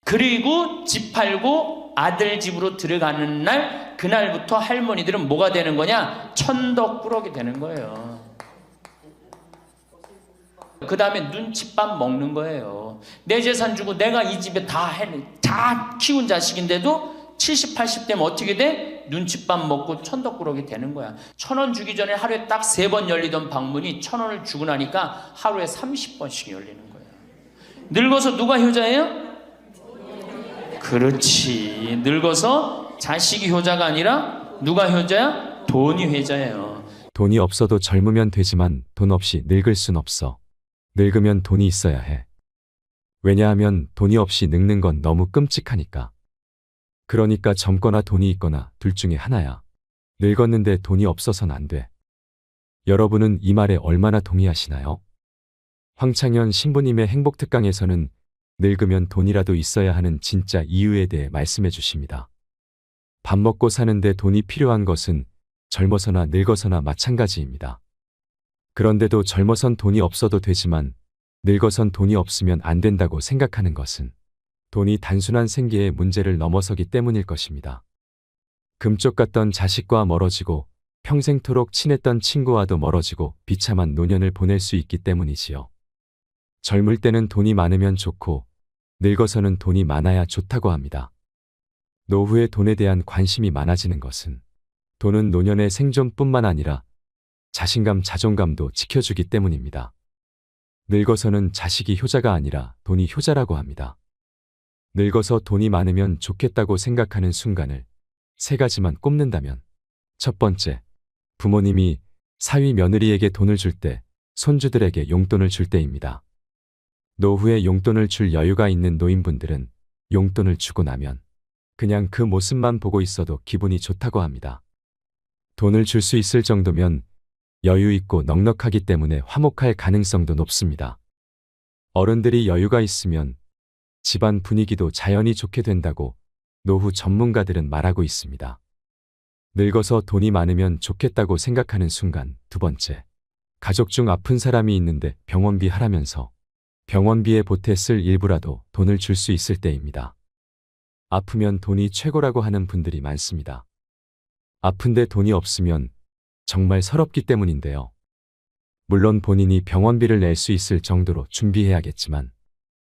그리고 집 팔고 아들 집으로 들어가는 날, 그날부터 할머니들은 뭐가 되는 거냐? 천덕꾸러기 되는 거예요. 그 다음에 눈칫밥 먹는 거예요. 내 재산 주고 내가 이 집에 다 키운 자식인데도 70, 80 되면 어떻게 돼? 눈칫밥 먹고 천덕꾸러기 되는 거야. 1,000원 주기 전에 하루에 딱 3번 열리던 방문이 1,000원을 주고 나니까 하루에 30번씩 열리는 거예요. 늙어서 누가 효자예요? 그렇지. 늙어서 자식이 효자가 아니라 누가 효자야? 돈이 효자예요. 돈이 없어도 젊으면 되지만 돈 없이 늙을 순 없어. 늙으면 돈이 있어야 해. 왜냐하면 돈이 없이 늙는 건 너무 끔찍하니까. 그러니까 젊거나 돈이 있거나 둘 중에 하나야. 늙었는데 돈이 없어선 안 돼. 여러분은 이 말에 얼마나 동의하시나요? 황창현 신부님의 행복특강에서는 늙으면 돈이라도 있어야 하는 진짜 이유에 대해 말씀해 주십니다. 밥 먹고 사는데 돈이 필요한 것은 젊어서나 늙어서나 마찬가지입니다. 그런데도 젊어선 돈이 없어도 되지만 늙어선 돈이 없으면 안 된다고 생각하는 것은 돈이 단순한 생계의 문제를 넘어서기 때문일 것입니다. 금쪽 같던 자식과 멀어지고 평생토록 친했던 친구와도 멀어지고 비참한 노년을 보낼 수 있기 때문이지요. 젊을 때는 돈이 많으면 좋고 늙어서는 돈이 많아야 좋다고 합니다. 노후에 돈에 대한 관심이 많아지는 것은 돈은 노년의 생존뿐만 아니라 자신감, 자존감도 지켜주기 때문입니다. 늙어서는 자식이 효자가 아니라 돈이 효자라고 합니다. 늙어서 돈이 많으면 좋겠다고 생각하는 순간을 3가지만 꼽는다면, 첫 번째, 부모님이 사위 며느리에게 돈을 줄 때, 손주들에게 용돈을 줄 때입니다. 노후에 용돈을 줄 여유가 있는 노인분들은 용돈을 주고 나면 그냥 그 모습만 보고 있어도 기분이 좋다고 합니다. 돈을 줄 수 있을 정도면 여유 있고 넉넉하기 때문에 화목할 가능성도 높습니다. 어른들이 여유가 있으면 집안 분위기도 자연히 좋게 된다고 노후 전문가들은 말하고 있습니다. 늙어서 돈이 많으면 좋겠다고 생각하는 순간, 두 번째, 가족 중 아픈 사람이 있는데 병원비 하라면서 병원비에 보태 쓸 일부라도 돈을 줄 수 있을 때입니다. 아프면 돈이 최고라고 하는 분들이 많습니다. 아픈데 돈이 없으면 정말 서럽기 때문인데요. 물론 본인이 병원비를 낼 수 있을 정도로 준비해야겠지만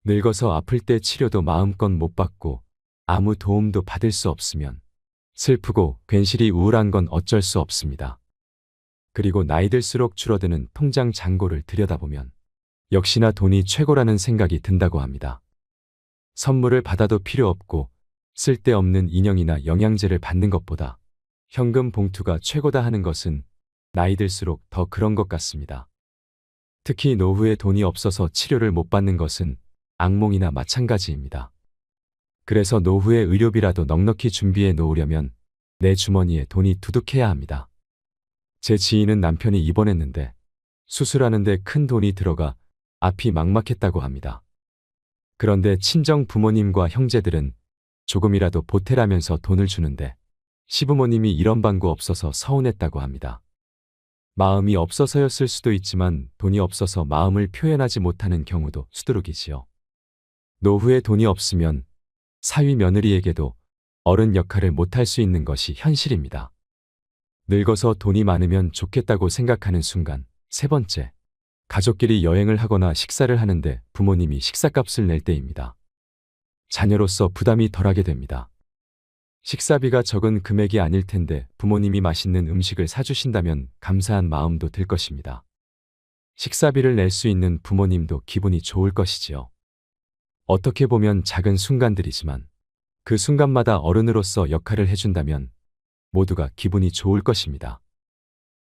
늙어서 아플 때 치료도 마음껏 못 받고 아무 도움도 받을 수 없으면 슬프고 괜시리 우울한 건 어쩔 수 없습니다. 그리고 나이 들수록 줄어드는 통장 잔고를 들여다보면 역시나 돈이 최고라는 생각이 든다고 합니다. 선물을 받아도 필요 없고 쓸데없는 인형이나 영양제를 받는 것보다 현금 봉투가 최고다 하는 것은 나이 들수록 더 그런 것 같습니다. 특히 노후에 돈이 없어서 치료를 못 받는 것은 악몽이나 마찬가지입니다. 그래서 노후에 의료비라도 넉넉히 준비해 놓으려면 내 주머니에 돈이 두둑해야 합니다. 제 지인은 남편이 입원했는데 수술하는데 큰 돈이 들어가 앞이 막막했다고 합니다. 그런데 친정 부모님과 형제들은 조금이라도 보태라면서 돈을 주는데 시부모님이 이런 방구 없어서 서운했다고 합니다. 마음이 없어서였을 수도 있지만 돈이 없어서 마음을 표현하지 못하는 경우도 수두룩이지요. 노후에 돈이 없으면 사위 며느리에게도 어른 역할을 못할 수 있는 것이 현실입니다. 늙어서 돈이 많으면 좋겠다고 생각하는 순간, 세 번째, 가족끼리 여행을 하거나 식사를 하는데 부모님이 식사값을 낼 때입니다. 자녀로서 부담이 덜하게 됩니다. 식사비가 적은 금액이 아닐 텐데 부모님이 맛있는 음식을 사주신다면 감사한 마음도 들 것입니다. 식사비를 낼 수 있는 부모님도 기분이 좋을 것이지요. 어떻게 보면 작은 순간들이지만 그 순간마다 어른으로서 역할을 해준다면 모두가 기분이 좋을 것입니다.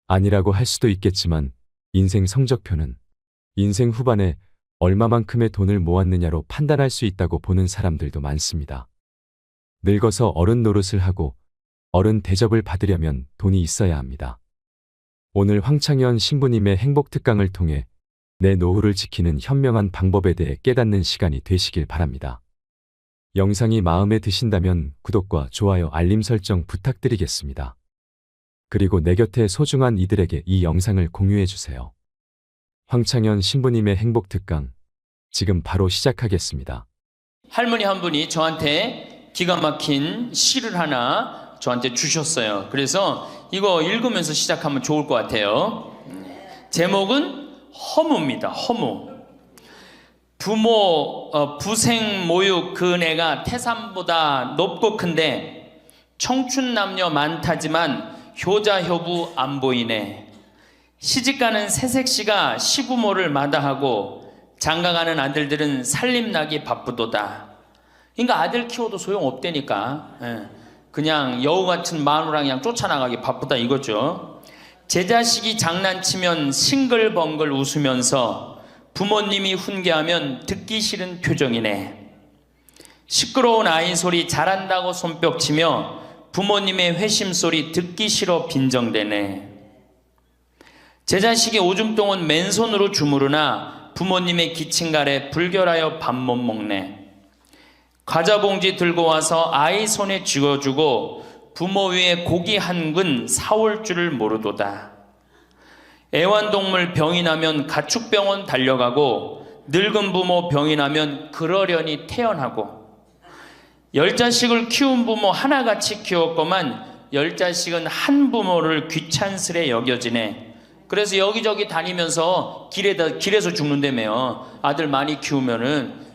아니라고 할 수도 있겠지만 인생 성적표는 인생 후반에 얼마만큼의 돈을 모았느냐로 판단할 수 있다고 보는 사람들도 많습니다. 늙어서 어른 노릇을 하고 어른 대접을 받으려면 돈이 있어야 합니다. 오늘 황창현 신부님의 행복특강을 통해 내 노후를 지키는 현명한 방법에 대해 깨닫는 시간이 되시길 바랍니다. 영상이 마음에 드신다면 구독과 좋아요, 알림 설정 부탁드리겠습니다. 그리고 내 곁에 소중한 이들에게 이 영상을 공유해 주세요. 황창현 신부님의 행복특강, 지금 바로 시작하겠습니다. 할머니 한 분이 저한테 기가 막힌 시를 하나 저한테 주셨어요. 그래서 이거 읽으면서 시작하면 좋을 것 같아요. 제목은 허무입니다. 허무. 부생 모육 그 은혜가 태산보다 높고 큰데 청춘 남녀 많다지만 효자 효부 안 보이네. 시집가는 새색시가 시부모를 마다하고 장가가는 아들들은 살림나기 바쁘도다. 그러니까 아들 키워도 소용없다니까. 그냥 여우 같은 마누라 그냥 쫓아나가기 바쁘다 이거죠. 제 자식이 장난치면 싱글벙글 웃으면서 부모님이 훈계하면 듣기 싫은 표정이네. 시끄러운 아이 소리 잘한다고 손뼉치며 부모님의 회심 소리 듣기 싫어 빈정대네. 제 자식이 오줌 똥은 맨손으로 주무르나 부모님의 기침갈에 불결하여 밥 못 먹네. 과자 봉지 들고 와서 아이 손에 쥐어주고 부모 위에 고기 한 근 사올 줄을 모르도다. 애완동물 병이 나면 가축병원 달려가고 늙은 부모 병이 나면 그러려니 태어나고 10자식을 키운 부모 하나같이 키웠건만 10자식은 한 부모를 귀찮스레 여겨지네. 그래서 여기저기 다니면서 길에서 죽는다며요. 아들 많이 키우면은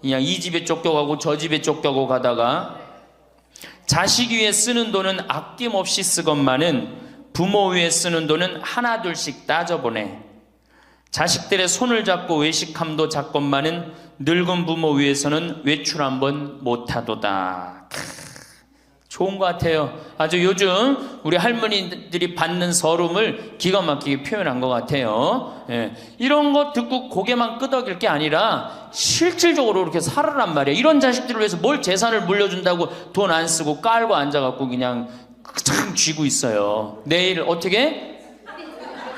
그냥 이 집에 쫓겨가고 저 집에 쫓겨가고 가다가 자식 위에 쓰는 돈은 아낌없이 쓰건만은 부모 위에 쓰는 돈은 하나 둘씩 따져보네. 자식들의 손을 잡고 외식함도 작건만은 늙은 부모 위에서는 외출 한번 못하도다. 좋은 것 같아요. 아주 요즘 우리 할머니들이 받는 서름을 기가 막히게 표현한 것 같아요. 이런 거 듣고 고개만 끄덕일 게 아니라 실질적으로 이렇게 살아란 말이에요. 이런 자식들을 위해서 뭘 재산을 물려준다고 돈 안 쓰고 깔고 앉아갖고 그냥 참 쥐고 있어요. 내일 어떻게?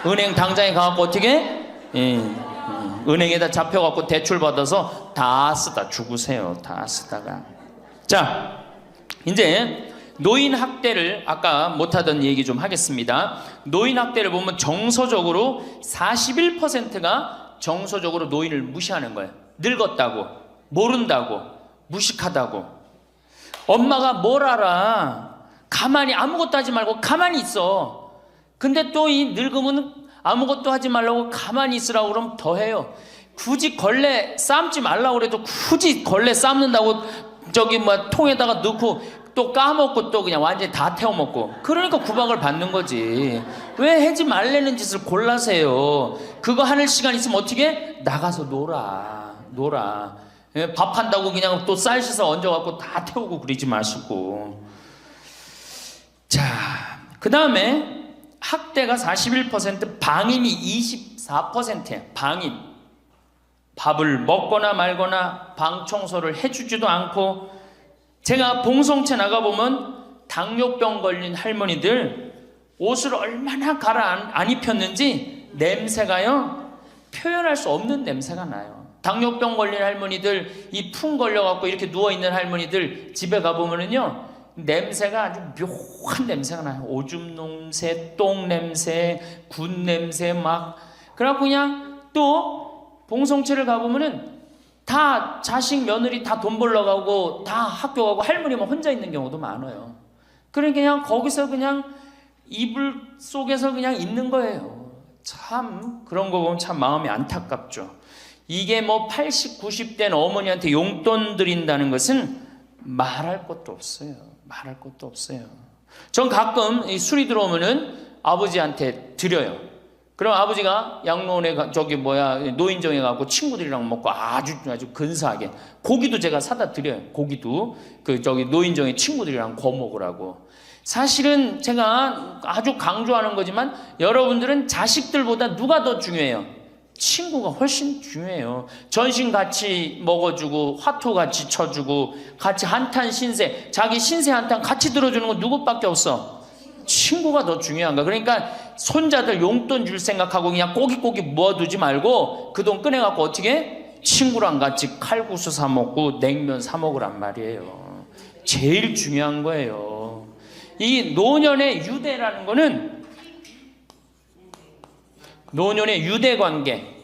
은행 당장에 가갖고 어떻게? 은행에다 잡혀갖고 대출 받아서 다 쓰다 죽으세요. 다 쓰다가. 자, 이제 노인 학대를 아까 못하던 얘기 좀 하겠습니다. 노인 학대를 보면 정서적으로 41%가 정서적으로 노인을 무시하는 거예요. 늙었다고, 모른다고, 무식하다고. 엄마가 뭘 알아? 가만히 아무것도 하지 말고 가만히 있어. 근데 또 이 늙으면 아무것도 하지 말라고 가만히 있으라고 그러면 더 해요. 굳이 걸레 삶지 말라고 그래도 굳이 걸레 삶는다고 저기 뭐 통에다가 넣고 또 까먹고 또 그냥 완전히 다 태워먹고. 그러니까 구박을 받는 거지. 왜 하지 말라는 짓을 골라세요. 그거 하는 시간 있으면 어떻게? 나가서 놀아. 밥 한다고 그냥 또 쌀 씻어 얹어갖고 다 태우고 그러지 마시고. 자, 그 다음에 학대가 41%, 방임이 24%예요. 방임. 밥을 먹거나 말거나 방 청소를 해주지도 않고. 제가 봉송체 나가보면 당뇨병 걸린 할머니들 옷을 얼마나 갈아 안 입혔는지 냄새가요, 표현할 수 없는 냄새가 나요. 당뇨병 걸린 할머니들, 이 풍 걸려갖고 이렇게 누워있는 할머니들 집에 가보면은요, 냄새가 아주 묘한 냄새가 나요. 오줌 냄새, 똥 냄새, 군 냄새 막. 그래갖고 그냥 또 봉송체를 가보면은 다 자식 며느리 다 돈 벌러 가고 다 학교 가고 할머니만 혼자 있는 경우도 많아요. 그러니까 그냥 거기서 그냥 이불 속에서 그냥 있는 거예요. 참 그런 거 보면 참 마음이 안타깝죠. 이게 뭐 80, 90된 어머니한테 용돈 드린다는 것은 말할 것도 없어요. 말할 것도 없어요. 전 가끔 이 술이 들어오면은 아버지한테 드려요. 그럼 아버지가 양로원에 노인정에 가고 친구들이랑 먹고 아주 근사하게 고기도 제가 사다 드려요. 고기도 노인정에 친구들이랑 구워 먹으라고. 사실은 제가 아주 강조하는 거지만 여러분들은 자식들보다 누가 더 중요해요? 친구가 훨씬 중요해요. 전신 같이 먹어주고 화투 같이 쳐주고 같이 한탄 신세, 자기 신세 한탄 같이 들어주는 건 누구밖에 없어? 친구가 더 중요한 거야. 그러니까 손자들 용돈 줄 생각하고 그냥 꼬깃꼬깃 모아두지 말고 그 돈 꺼내갖고 어떻게? 친구랑 같이 칼국수 사 먹고 냉면 사 먹으란 말이에요. 제일 중요한 거예요. 이 노년의 유대라는 거는, 노년의 유대 관계,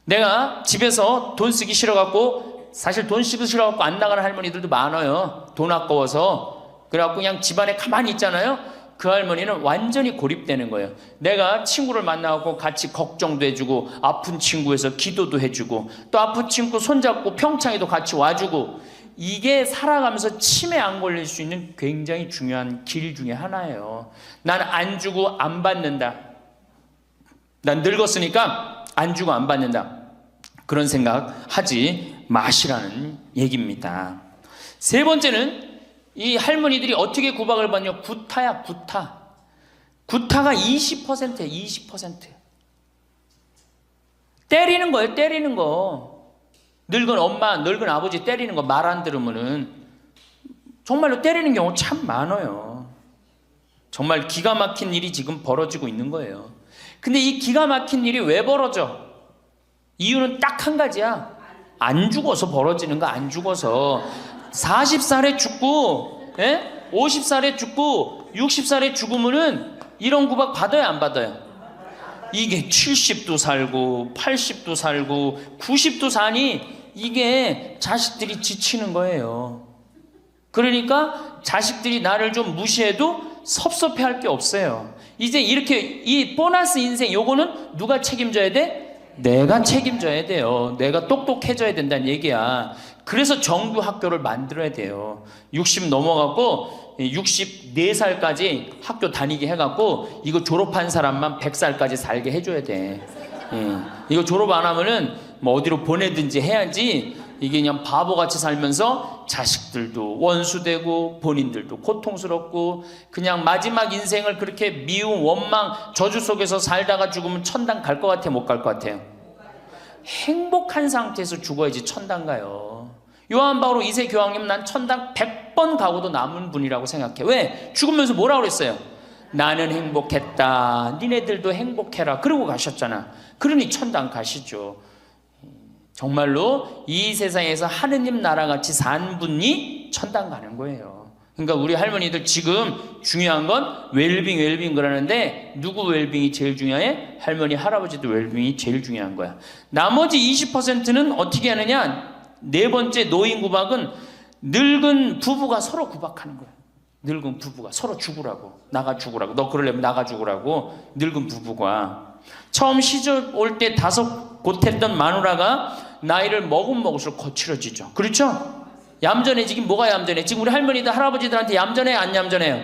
내가 집에서 돈 쓰기 싫어갖고, 사실 돈 쓰기 싫어갖고 안 나가는 할머니들도 많아요. 돈 아까워서. 그래갖고 그냥 집안에 가만히 있잖아요. 그 할머니는 완전히 고립되는 거예요. 내가 친구를 만나고 같이 걱정도 해주고, 아픈 친구에서 기도도 해주고, 또 아픈 친구 손잡고 평창에도 같이 와주고, 이게 살아가면서 치매 안 걸릴 수 있는 굉장히 중요한 길 중에 하나예요. 난 안 주고 안 받는다. 난 늙었으니까 안 주고 안 받는다. 그런 생각 하지 마시라는 얘기입니다. 세 번째는 이 할머니들이 어떻게 구박을 받냐? 구타야, 구타. 구타가 20%예요, 20%. 때리는 거예요, 때리는 거. 늙은 엄마, 늙은 아버지 때리는 거 말 안 들으면은 정말로 때리는 경우 참 많아요. 정말 기가 막힌 일이 지금 벌어지고 있는 거예요. 근데 이 기가 막힌 일이 왜 벌어져? 이유는 딱 한 가지야. 안 죽어서 벌어지는 거, 안 죽어서. 40살에 죽고, 50살에 죽고, 60살에 죽으면은 이런 구박 받아요, 안 받아요? 이게 70도 살고, 80도 살고, 90도 사니 이게 자식들이 지치는 거예요. 그러니까 자식들이 나를 좀 무시해도 섭섭해 할 게 없어요. 이제 이렇게 이 보너스 인생 요거는 누가 책임져야 돼? 내가 책임져야 돼요. 내가 똑똑해져야 된다는 얘기야. 그래서 정규 학교를 만들어야 돼요. 60 넘어가고 64살까지 학교 다니게 해갖고 이거 졸업한 사람만 100살까지 살게 해줘야 돼. 이거 졸업 안 하면은 뭐 어디로 보내든지 해야지. 이게 그냥 바보같이 살면서 자식들도 원수되고 본인들도 고통스럽고 그냥 마지막 인생을 그렇게 미움, 원망, 저주 속에서 살다가 죽으면 천당 갈 것 같아요? 못 갈 것 같아요? 행복한 상태에서 죽어야지 천당 가요. 요한 바오로 2세 교황님, 난 천당 100번 가고도 남은 분이라고 생각해. 왜? 죽으면서 뭐라고 그랬어요? 나는 행복했다, 니네들도 행복해라, 그러고 가셨잖아. 그러니 천당 가시죠. 정말로 이 세상에서 하느님 나라같이 산 분이 천당 가는 거예요. 그러니까 우리 할머니들 지금 중요한 건 웰빙 그러는데 누구 웰빙이 제일 중요해? 할머니 할아버지들 웰빙이 제일 중요한 거야. 나머지 20%는 어떻게 하느냐? 네 번째 노인 구박은 늙은 부부가 서로 구박하는 거야. 늙은 부부가 서로 죽으라고, 나가 죽으라고, 너 그러려면 나가 죽으라고. 늙은 부부가 처음 시집 올 때 다섯 곧했던 마누라가 나이를 먹을수록 거칠어지죠. 그렇죠? 얌전해지긴 뭐가 얌전해? 지금 우리 할머니들 할아버지들한테 얌전해, 안 얌전해요?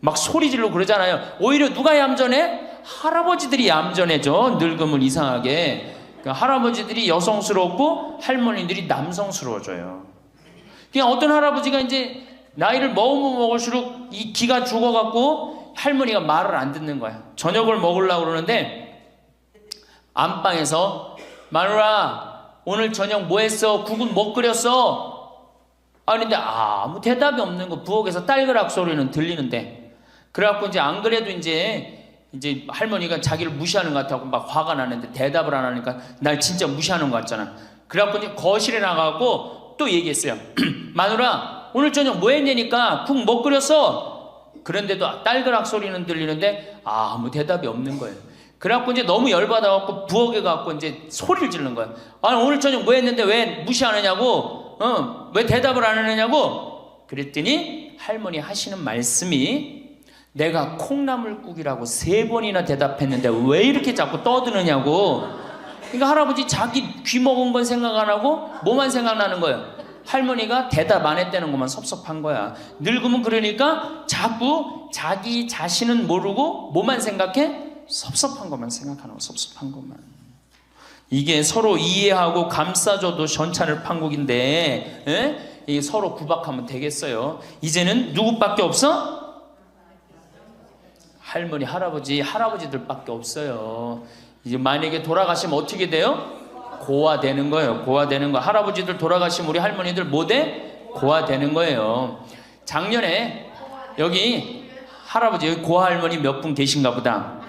막 소리 지르고 그러잖아요. 오히려 누가 얌전해? 할아버지들이 얌전해져. 늙으면 이상하게. 그러니까 할아버지들이 여성스럽고 할머니들이 남성스러워져요. 그냥 어떤 할아버지가 이제 나이를 먹으면 먹을수록 이 기가 죽어갖고 할머니가 말을 안 듣는 거야. 저녁을 먹으려고 그러는데 안방에서 마누라 오늘 저녁 뭐 했어? 국은 뭐 끓였어? 아니 근데 아무 대답이 없는 거. 부엌에서 딸그락 소리는 들리는데. 그래갖고 이제 안 그래도 이제 할머니가 자기를 무시하는 것 같아서 막 화가 나는데 대답을 안 하니까 날 진짜 무시하는 것 같잖아. 그래갖고 이제 거실에 나가고 또 얘기했어요. 마누라 오늘 저녁 뭐 했냐니까 국 뭐 끓였어? 그런데도 딸그락 소리는 들리는데 아무 대답이 없는 거예요. 그래갖고 이제 너무 열받아갖고 부엌에 가갖고 이제 소리를 지르는 거예요. 아니 오늘 저녁 뭐 했는데 왜 무시하느냐고? 왜 대답을 안 하느냐고? 그랬더니 할머니 하시는 말씀이 내가 콩나물국이라고 3번이나 대답했는데 왜 이렇게 자꾸 떠드느냐고. 그러니까 할아버지 자기 귀 먹은 건 생각 안 하고 뭐만 생각나는 거예요. 할머니가 대답 안 했다는 것만 섭섭한 거야. 늙으면 그러니까 자꾸 자기 자신은 모르고 뭐만 생각해? 섭섭한 것만 생각하는 거, 섭섭한 것만. 이게 서로 이해하고 감싸줘도 전차를 판국인데 이게 서로 구박하면 되겠어요? 이제는 누구밖에 없어? 할머니, 할아버지들밖에 없어요. 이제 만약에 돌아가시면 어떻게 돼요? 고아되는 거예요. 고아되는 거. 할아버지들 돌아가시면 우리 할머니들 뭐 돼? 고아되는 거예요. 작년에 여기 할아버지, 여기 고아할머니 몇 분 계신가 보다.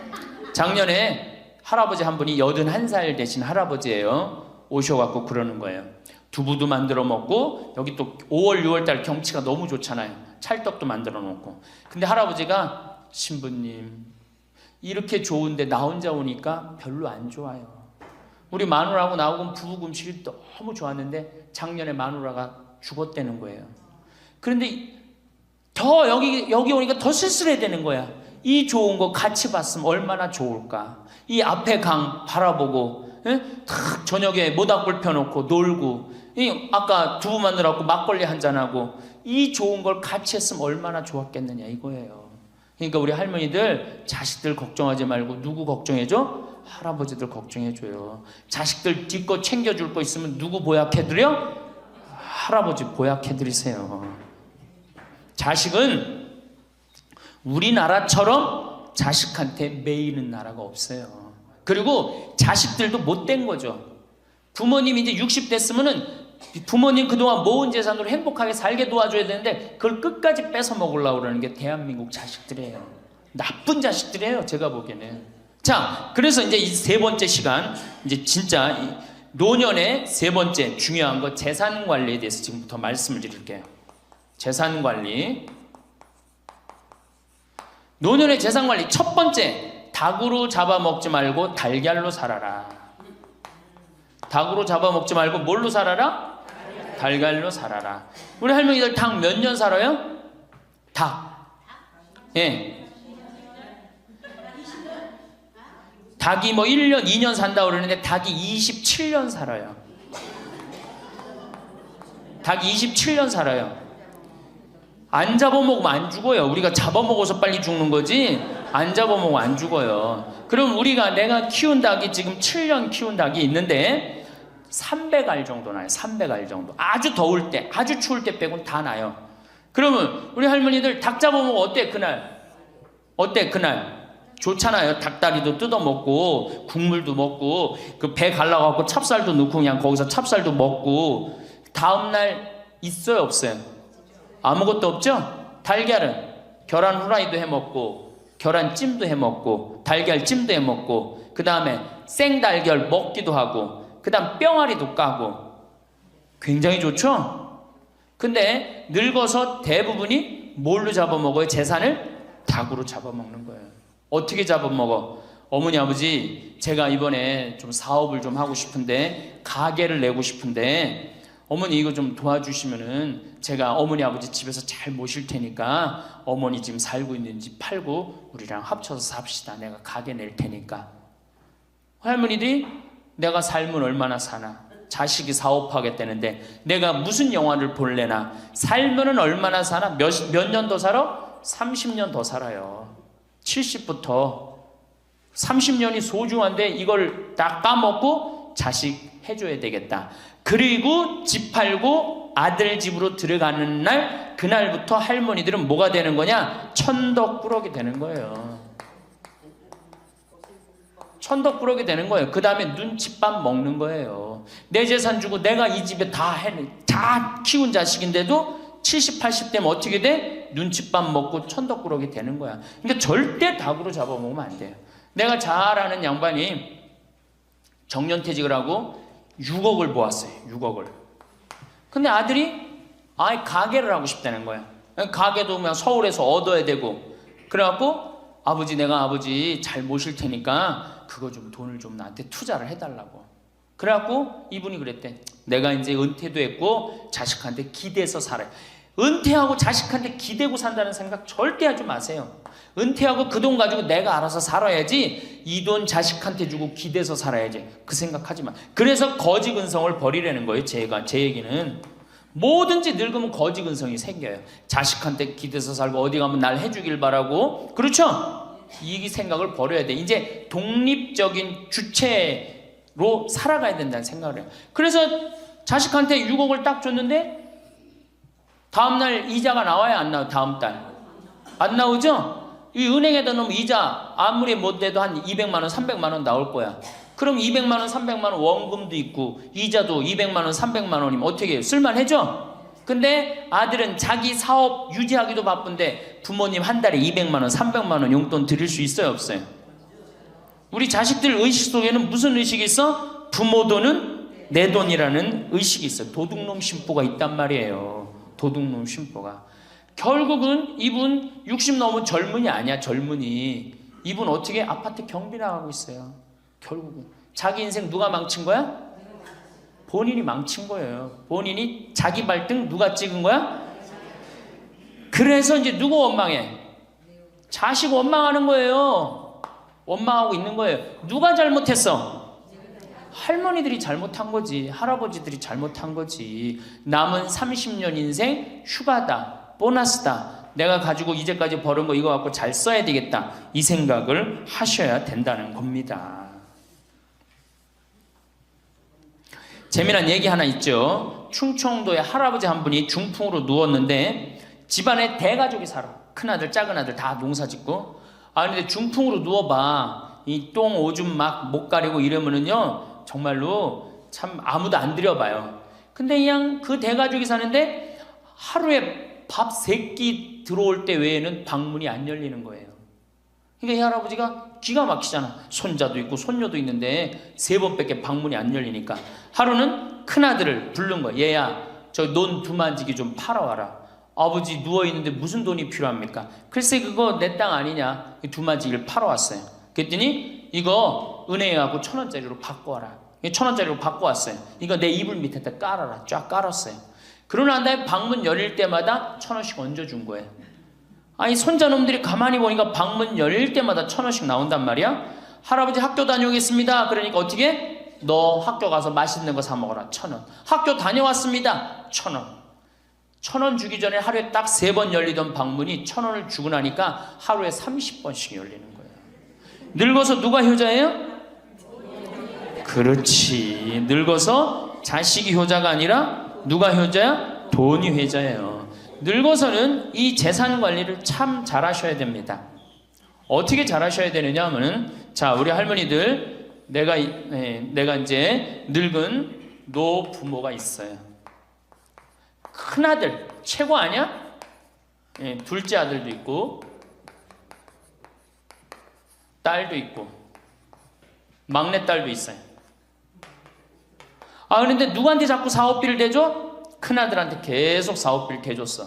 작년에 할아버지 한 분이 81살 되신 할아버지예요. 오셔갖고 그러는 거예요. 두부도 만들어 먹고 여기 또 5월 6월달 경치가 너무 좋잖아요. 찰떡도 만들어 놓고. 근데 할아버지가 신부님 이렇게 좋은데 나 혼자 오니까 별로 안 좋아요. 우리 마누라하고 나하고 부부 금실이 너무 좋았는데 작년에 마누라가 죽었다는 거예요. 그런데 더 여기 오니까 더 쓸쓸해 되는 거야. 이 좋은 거 같이 봤으면 얼마나 좋을까. 이 앞에 강 바라보고 탁 저녁에 모닥불 펴놓고 놀고 아까 두부 만들어갖고 막걸리 한잔하고 이 좋은 걸 같이 했으면 얼마나 좋았겠느냐 이거예요. 그러니까 우리 할머니들 자식들 걱정하지 말고 누구 걱정해줘? 할아버지들 걱정해줘요. 자식들 뒷거 챙겨줄 거 있으면 누구 보약해드려? 할아버지 보약해드리세요. 자식은 우리나라처럼 자식한테 매이는 나라가 없어요. 그리고 자식들도 못된 거죠. 부모님이 이제 60 됐으면은 부모님 그동안 모은 재산으로 행복하게 살게 도와줘야 되는데 그걸 끝까지 뺏어 먹으려고 그러는 게 대한민국 자식들이에요. 나쁜 자식들이에요. 제가 보기에는. 자, 그래서 이제 이 세 번째 시간, 이제 진짜 이 노년의 세 번째 중요한 거 재산 관리에 대해서 지금부터 말씀을 드릴게요. 재산 관리. 노년의 재산 관리 첫 번째, 닭으로 잡아먹지 말고 달걀로 살아라. 닭으로 잡아먹지 말고 뭘로 살아라? 달걀로 살아라. 우리 할머니들 닭 몇 년 살아요? 닭. 예. 닭이 뭐 1년, 2년 산다고 그러는데 닭이 27년 살아요. 닭이 27년 살아요. 안 잡아먹으면 안 죽어요. 우리가 잡아먹어서 빨리 죽는 거지 안 잡아먹으면 안 죽어요. 그럼 내가 키운 닭이 지금 7년 키운 닭이 있는데 300알 정도 나요. 300알 정도. 아주 더울 때, 아주 추울 때 빼고는 다 나요. 그러면 우리 할머니들 닭 잡아먹으면 어때 그날? 어때 그날? 좋잖아요. 닭다리도 뜯어먹고 국물도 먹고 그 배 갈라갖고 찹쌀도 넣고 그냥 거기서 찹쌀도 먹고 다음날 있어요 없어요? 아무것도 없죠? 달걀은 계란 후라이도 해먹고 계란찜도 해먹고 달걀찜도 해먹고 그 다음에 생달걀 먹기도 하고 그 다음 뿅아리도 까고 굉장히 좋죠? 근데 늙어서 대부분이 뭘로 잡아먹어요? 재산을 닭으로 잡아먹는 거예요. 어떻게 잡아먹어? 어머니 아버지 제가 이번에 좀 사업을 좀 하고 싶은데 가게를 내고 싶은데 어머니 이거 좀 도와주시면은 제가 어머니 아버지 집에서 잘 모실 테니까 어머니 지금 살고 있는 집 팔고 우리랑 합쳐서 삽시다. 내가 가게 낼 테니까. 할머니들이 내가 살면 얼마나 사나? 자식이 사업하겠다는데 내가 무슨 영화를 볼래나? 살면은 얼마나 사나? 몇 년 더 살아? 30년 더 살아요. 70부터 30년이 소중한데 이걸 다 까먹고 자식 해줘야 되겠다. 그리고 집 팔고 아들 집으로 들어가는 날 그날부터 할머니들은 뭐가 되는 거냐? 천덕꾸러기 되는 거예요. 천덕꾸러기 되는 거예요. 그 다음에 눈칫밥 먹는 거예요. 내 재산 주고 내가 이 집에 다 키운 자식인데도 70, 80 되면 어떻게 돼? 눈칫밥 먹고 천덕꾸러기 되는 거야. 그러니까 절대 닭으로 잡아먹으면 안 돼요. 내가 잘 아는 양반이 정년퇴직을 하고 6억을 모았어요. 6억을. 근데 아들이 가게를 하고 싶다는 거야. 가게도 그냥 서울에서 얻어야 되고. 그래갖고 내가 아버지 잘 모실 테니까 그거 좀 돈을 좀 나한테 투자를 해달라고. 그래갖고 이분이 그랬대. 내가 이제 은퇴도 했고 자식한테 기대서 살아요. 은퇴하고 자식한테 기대고 산다는 생각 절대 하지 마세요. 은퇴하고 그 돈 가지고 내가 알아서 살아야지 이 돈 자식한테 주고 기대서 살아야지 그 생각하지 마. 그래서 거지 근성을 버리라는 거예요. 제 얘기는 뭐든지 늙으면 거지 근성이 생겨요. 자식한테 기대서 살고 어디 가면 날 해주길 바라고. 그렇죠? 이 생각을 버려야 돼. 이제 독립적인 주체로 살아가야 된다는 생각을 해요. 그래서 자식한테 6억을 딱 줬는데 다음날 이자가 나와야 안 나와요? 다음 달 안 나오죠? 이 은행에다 넣으면 이자 아무리 못 내도 한 200만 원, 300만 원 나올 거야. 그럼 200만 원, 300만 원 원금도 있고 이자도 200만 원, 300만 원이면 어떻게 해요? 쓸만해져? 근데 아들은 자기 사업 유지하기도 바쁜데 부모님 한 달에 200만 원, 300만 원 용돈 드릴 수 있어요, 없어요? 우리 자식들 의식 속에는 무슨 의식이 있어? 부모 돈은 내 돈이라는 의식이 있어요. 도둑놈 심보가 있단 말이에요. 도둑놈 심보가. 결국은 이분 60 넘은 젊은이 아니야. 젊은이. 이분 어떻게 아파트 경비 나가고 있어요. 결국은 자기 인생 누가 망친 거야? 본인이 망친 거예요. 본인이 자기 발등 누가 찍은 거야? 그래서 이제 누구 원망해? 자식 원망하는 거예요. 원망하고 있는 거예요. 누가 잘못했어? 할머니들이 잘못한 거지. 할아버지들이 잘못한 거지. 남은 30년 인생 휴가다. 보너스다. 내가 가지고 이제까지 벌은 거 이거 갖고 잘 써야 되겠다. 이 생각을 하셔야 된다는 겁니다. 재미난 얘기 하나 있죠. 충청도에 할아버지 한 분이 중풍으로 누웠는데 집안에 대가족이 살아. 큰아들 작은아들 다 농사 짓고. 근데 중풍으로 누워봐. 이 똥 오줌 막 못 가리고 이러면은요 정말로 참 아무도 안 들여봐요. 근데 그냥 그 대가족이 사는데 하루에 밥 3끼 들어올 때 외에는 방문이 안 열리는 거예요. 그러니까 이 할아버지가 기가 막히잖아. 손자도 있고 손녀도 있는데 3번밖에 방문이 안 열리니까 하루는 큰아들을 부른 거야. 얘야 저 논 두만지기 좀 팔아와라. 아버지 누워있는데 무슨 돈이 필요합니까? 글쎄 그거 내 땅 아니냐. 두만지기를 팔아왔어요. 그랬더니 이거 은행에 가고 1,000원짜리로 바꿔와라. 1,000원짜리로 바꿔왔어요. 이거 내 이불 밑에다 깔아라. 쫙 깔았어요. 그러고 난 다음에 방문 열릴 때마다 1,000원씩 얹어준 거예요. 아니 손자놈들이 가만히 보니까 방문 열릴 때마다 1,000원씩 나온단 말이야. 할아버지 학교 다녀오겠습니다. 그러니까 어떻게? 너 학교 가서 맛있는 거 사 먹어라. 1,000원. 학교 다녀왔습니다. 1,000원. 1,000원 주기 전에 하루에 딱 3번 열리던 방문이 1,000원을 주고 나니까 하루에 30번씩 열리는 거예요. 늙어서 누가 효자예요? 그렇지. 늙어서 자식이 효자가 아니라 누가 효자야? 돈이 효자예요. 늙어서는 이 재산 관리를 참 잘하셔야 됩니다. 어떻게 잘하셔야 되느냐 하면은 자 우리 할머니들 내가 이제 늙은 노부모가 있어요. 큰아들 최고 아니야? 둘째 아들도 있고 딸도 있고 막내딸도 있어요. 그런데 누구한테 자꾸 사업비를 대줘? 큰아들한테 계속 사업비를 대줬어.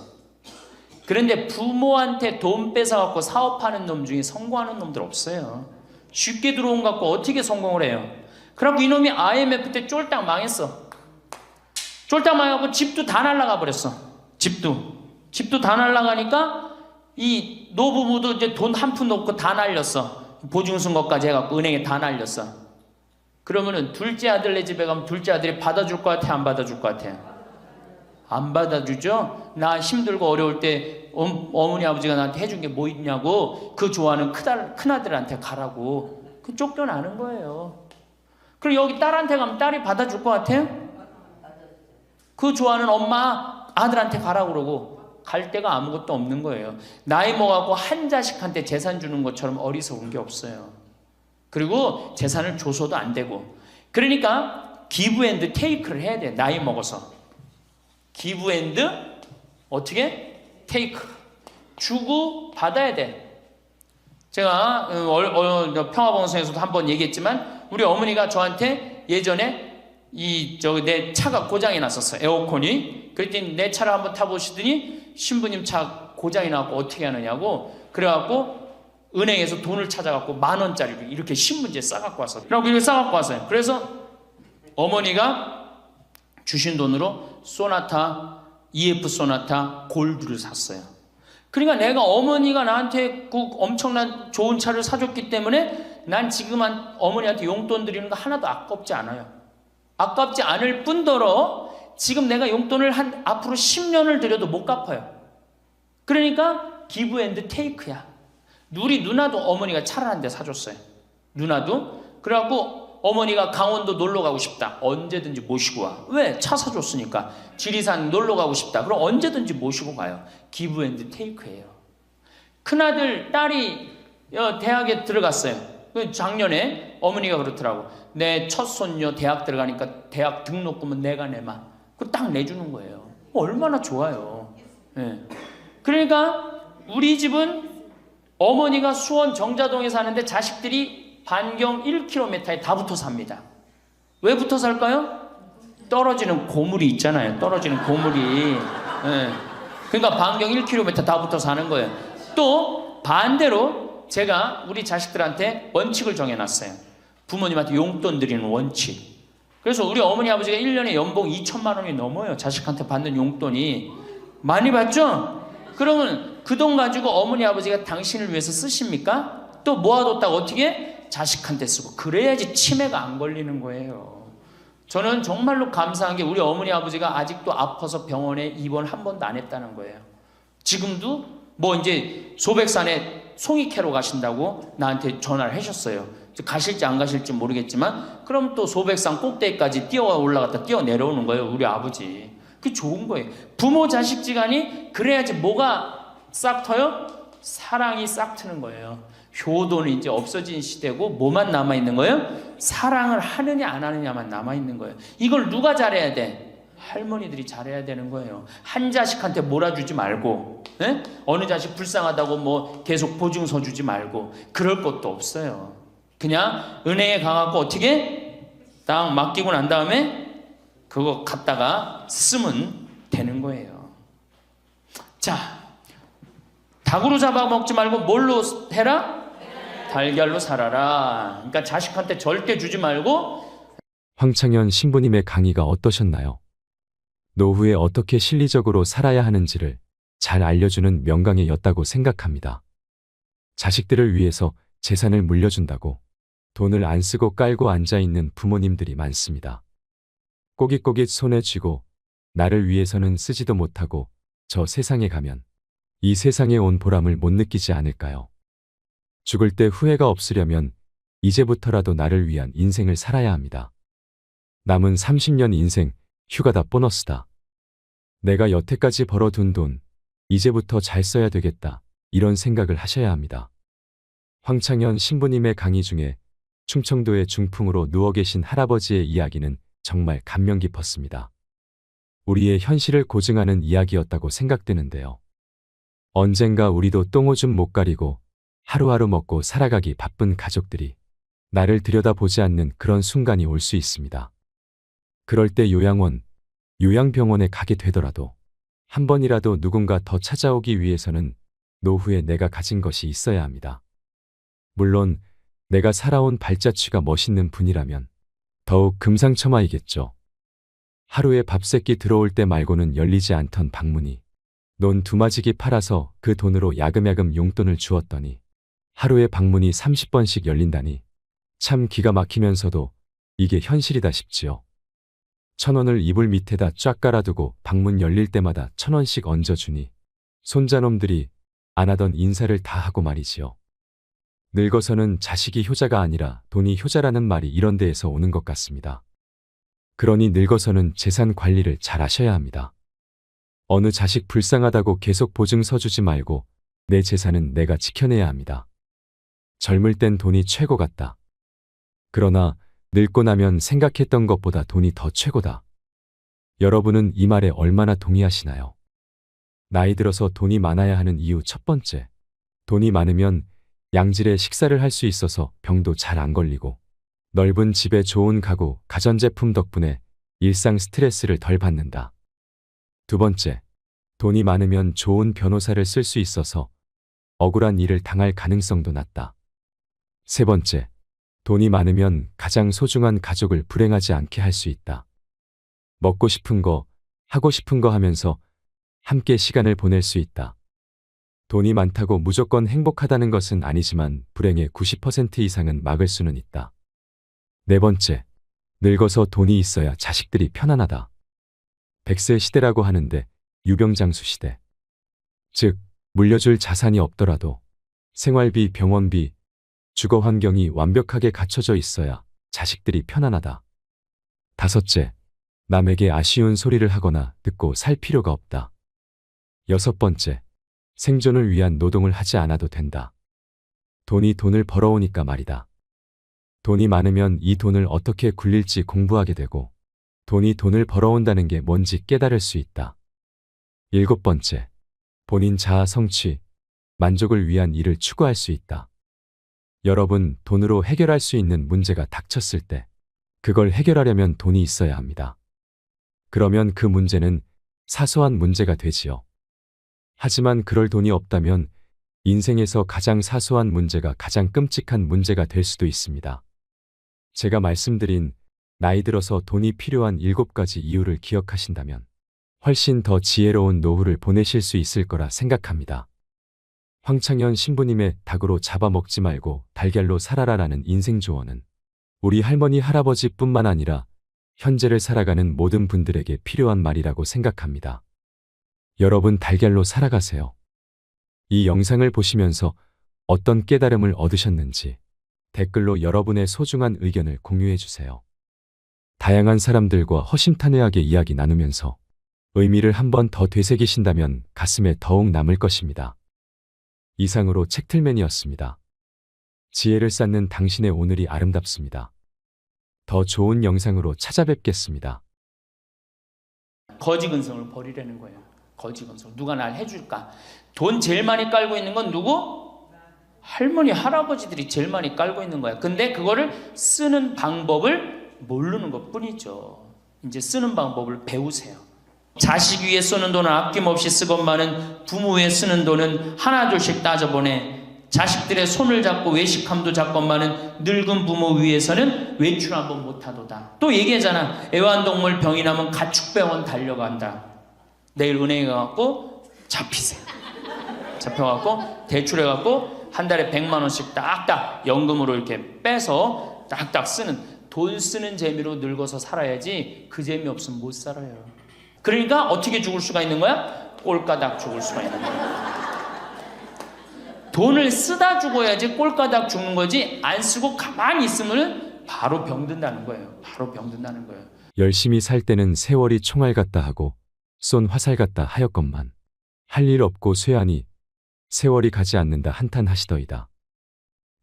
그런데 부모한테 돈 뺏어갖고 사업하는 놈 중에 성공하는 놈들 없어요. 쉽게 들어온 것 갖고 어떻게 성공을 해요? 그래갖고 이놈이 IMF 때 쫄딱 망했어. 쫄딱 망해갖고 집도 다 날라가 버렸어. 집도 다 날라가니까 이 노부부도 이제 돈 한 푼 넣고 다 날렸어. 보증승 것까지 해갖고 은행에 다 날렸어. 그러면은 둘째 아들네 집에 가면 둘째 아들이 받아줄 것 같아? 안 받아줄 것 같아? 안 받아주죠? 나 힘들고 어려울 때 어머니 아버지가 나한테 해준 게 뭐 있냐고 그 좋아하는 큰아들한테 가라고 그 쫓겨나는 거예요. 그리고 여기 딸한테 가면 딸이 받아줄 것 같아요? 그 좋아하는 엄마 아들한테 가라고 그러고 갈 데가 아무것도 없는 거예요. 나이 먹어갖고 한 자식한테 재산 주는 것처럼 어리석은 게 없어요. 그리고 재산을 줘서도 안 되고 그러니까 기브 앤드 테이크를 해야 돼. 나이 먹어서 기브 앤드 어떻게? 테이크 주고 받아야 돼. 제가 평화방송에서도 한번 얘기했지만 우리 어머니가 저한테 예전에 내 차가 고장이 났었어요. 에어컨이. 그랬더니 내 차를 한번 타보시더니 신부님 차 고장이 나고 어떻게 하느냐고 그래갖고 은행에서 돈을 찾아갖고 10,000원짜리로 이렇게 신문지에 싸갖고 왔어요. 그래갖고 이렇게 싸갖고 왔어요. 그래서 어머니가 주신 돈으로 소나타 EF 소나타 골드를 샀어요. 그러니까 내가 어머니가 나한테 그 엄청난 좋은 차를 사줬기 때문에 난 지금 어머니한테 용돈 드리는 거 하나도 아깝지 않아요. 아깝지 않을 뿐더러 지금 내가 용돈을 앞으로 10년을 들여도 못 갚아요. 그러니까 기브 앤드 테이크야. 우리 누나도 어머니가 차를 한 대 사줬어요. 누나도. 그래갖고 어머니가 강원도 놀러 가고 싶다. 언제든지 모시고 와. 왜? 차 사줬으니까. 지리산 놀러 가고 싶다. 그럼 언제든지 모시고 가요. 기브 앤드 테이크예요. 큰아들, 딸이 대학에 들어갔어요. 작년에 어머니가 그렇더라고. 내 첫 손녀 대학 들어가니까 대학 등록금은 내가 내마. 그거 딱 내주는 거예요. 얼마나 좋아요. 네. 그러니까 우리 집은 어머니가 수원 정자동에 사는데 자식들이 반경 1km에 다 붙어 삽니다. 왜 붙어 살까요? 떨어지는 고물이 있잖아요. 떨어지는 고물이. 네. 그러니까 반경 1km 다 붙어 사는 거예요. 또 반대로 제가 우리 자식들한테 원칙을 정해놨어요. 부모님한테 용돈 드리는 원칙. 그래서 우리 어머니 아버지가 1년에 연봉 2천만 원이 넘어요. 자식한테 받는 용돈이. 많이 받죠? 그러면 그 돈 가지고 어머니 아버지가 당신을 위해서 쓰십니까? 또 모아뒀다가 어떻게? 자식한테 쓰고. 그래야지 치매가 안 걸리는 거예요. 저는 정말로 감사한 게 우리 어머니 아버지가 아직도 아파서 병원에 입원 한 번도 안 했다는 거예요. 지금도 뭐 이제 소백산에 송이 캐러 가신다고 나한테 전화를 하셨어요. 가실지 안 가실지 모르겠지만 그럼 또 소백산 꼭대기까지 뛰어 올라갔다 뛰어 내려오는 거예요. 우리 아버지. 그게 좋은 거예요. 부모 자식지간이 그래야지 뭐가 싹 터요? 사랑이 싹 트는 거예요. 효도는 이제 없어진 시대고 뭐만 남아있는 거예요? 사랑을 하느냐 안 하느냐만 남아있는 거예요. 이걸 누가 잘해야 돼? 할머니들이 잘해야 되는 거예요. 한 자식한테 몰아주지 말고, 네? 어느 자식 불쌍하다고 뭐 계속 보증서 주지 말고 그럴 것도 없어요. 그냥 은행에 가갖고 어떻게 딱 맡기고 난 다음에 그거 갖다가 쓰면 되는 거예요. 자, 닭으로 잡아먹지 말고 뭘로 해라? 달걀로 살아라. 그러니까 자식한테 절대 주지 말고. 황창현 신부님의 강의가 어떠셨나요? 노후에 어떻게 실리적으로 살아야 하는지를 잘 알려주는 명강의였다고 생각합니다. 자식들을 위해서 재산을 물려준다고 돈을 안 쓰고 깔고 앉아있는 부모님들이 많습니다. 꼬깃꼬깃 손에 쥐고 나를 위해서는 쓰지도 못하고 저 세상에 가면 이 세상에 온 보람을 못 느끼지 않을까요? 죽을 때 후회가 없으려면 이제부터라도 나를 위한 인생을 살아야 합니다. 남은 30년 인생, 휴가다 보너스다. 내가 여태까지 벌어둔 돈, 이제부터 잘 써야 되겠다. 이런 생각을 하셔야 합니다. 황창현 신부님의 강의 중에 충청도의 중풍으로 누워 계신 할아버지의 이야기는 정말 감명 깊었습니다. 우리의 현실을 고증하는 이야기였다고 생각되는데요. 언젠가 우리도 똥오줌 못 가리고 하루하루 먹고 살아가기 바쁜 가족들이 나를 들여다보지 않는 그런 순간이 올 수 있습니다. 그럴 때 요양원, 요양병원에 가게 되더라도 한 번이라도 누군가 더 찾아오기 위해서는 노후에 내가 가진 것이 있어야 합니다. 물론 내가 살아온 발자취가 멋있는 분이라면 더욱 금상첨화이겠죠. 하루에 밥 세끼 들어올 때 말고는 열리지 않던 방문이 논 두마지기 팔아서 그 돈으로 야금야금 용돈을 주었더니 하루에 방문이 30번씩 열린다니 참 기가 막히면서도 이게 현실이다 싶지요. 1,000원을 이불 밑에다 쫙 깔아두고 방문 열릴 때마다 1,000원씩 얹어주니 손자놈들이 안 하던 인사를 다 하고 말이지요. 늙어서는 자식이 효자가 아니라 돈이 효자라는 말이 이런 데에서 오는 것 같습니다. 그러니 늙어서는 재산 관리를 잘 하셔야 합니다. 어느 자식 불쌍하다고 계속 보증서 주지 말고 내 재산은 내가 지켜내야 합니다. 젊을 땐 돈이 최고 같다. 그러나 늙고 나면 생각했던 것보다 돈이 더 최고다. 여러분은 이 말에 얼마나 동의하시나요? 나이 들어서 돈이 많아야 하는 이유 첫 번째, 돈이 많으면 양질의 식사를 할 수 있어서 병도 잘 안 걸리고 넓은 집에 좋은 가구, 가전제품 덕분에 일상 스트레스를 덜 받는다. 두 번째, 돈이 많으면 좋은 변호사를 쓸 수 있어서 억울한 일을 당할 가능성도 낮다. 세 번째, 돈이 많으면 가장 소중한 가족을 불행하지 않게 할 수 있다. 먹고 싶은 거, 하고 싶은 거 하면서 함께 시간을 보낼 수 있다. 돈이 많다고 무조건 행복하다는 것은 아니지만 불행의 90% 이상은 막을 수는 있다. 네 번째, 늙어서 돈이 있어야 자식들이 편안하다. 100세 시대라고 하는데 유병장수 시대. 즉, 물려줄 자산이 없더라도 생활비, 병원비, 주거 환경이 완벽하게 갖춰져 있어야 자식들이 편안하다. 다섯째, 남에게 아쉬운 소리를 하거나 듣고 살 필요가 없다. 여섯 번째, 생존을 위한 노동을 하지 않아도 된다. 돈이 돈을 벌어오니까 말이다. 돈이 많으면 이 돈을 어떻게 굴릴지 공부하게 되고 돈이 돈을 벌어온다는 게 뭔지 깨달을 수 있다. 일곱 번째, 본인 자아 성취, 만족을 위한 일을 추구할 수 있다. 여러분, 돈으로 해결할 수 있는 문제가 닥쳤을 때 그걸 해결하려면 돈이 있어야 합니다. 그러면 그 문제는 사소한 문제가 되지요. 하지만 그럴 돈이 없다면 인생에서 가장 사소한 문제가 가장 끔찍한 문제가 될 수도 있습니다. 제가 말씀드린 나이 들어서 돈이 필요한 7가지 이유를 기억하신다면 훨씬 더 지혜로운 노후를 보내실 수 있을 거라 생각합니다. 황창현 신부님의 닭으로 잡아먹지 말고 달걀로 살아라라는 인생 조언은 우리 할머니 할아버지뿐만 아니라 현재를 살아가는 모든 분들에게 필요한 말이라고 생각합니다. 여러분 달걀로 살아가세요. 이 영상을 보시면서 어떤 깨달음을 얻으셨는지 댓글로 여러분의 소중한 의견을 공유해 주세요. 다양한 사람들과 허심탄회하게 이야기 나누면서 의미를 한 번 더 되새기신다면 가슴에 더욱 남을 것입니다. 이상으로 책틀맨이었습니다. 지혜를 쌓는 당신의 오늘이 아름답습니다. 더 좋은 영상으로 찾아뵙겠습니다. 거지 근성을 버리라는 거예요. 거지 근성. 누가 날 해줄까? 돈 제일 많이 깔고 있는 건 누구? 할머니, 할아버지들이 제일 많이 깔고 있는 거야. 근데 그거를 쓰는 방법을 모르는 것 뿐이죠. 이제 쓰는 방법을 배우세요. 자식 위에 쓰는 돈은 아낌없이 쓰건만은 부모 위에 쓰는 돈은 하나둘씩 따져보내. 자식들의 손을 잡고 외식함도 잡건만은 늙은 부모 위해서는 외출 한번 못하도다. 또 얘기하잖아. 애완동물 병이 나면 가축병원 달려간다. 내일 은행에 가갖고 잡히세요. 잡혀갖고 대출해갖고 한 달에 100만 원씩 딱딱 연금으로 이렇게 빼서 딱딱 쓰는, 돈 쓰는 재미로 늙어서 살아야지 그 재미 없으면 못 살아요. 그러니까 어떻게 죽을 수가 있는 거야? 꼴까닥 죽을 수가 있는 거야. 돈을 쓰다 죽어야지 꼴까닥 죽는 거지, 안 쓰고 가만히 있으면 바로 병든다는 거예요. 바로 병든다는 거예요. 열심히 살 때는 세월이 총알 같다 하고 쏜 화살 같다 하였건만 할 일 없고 쇠하니 세월이 가지 않는다 한탄하시더이다.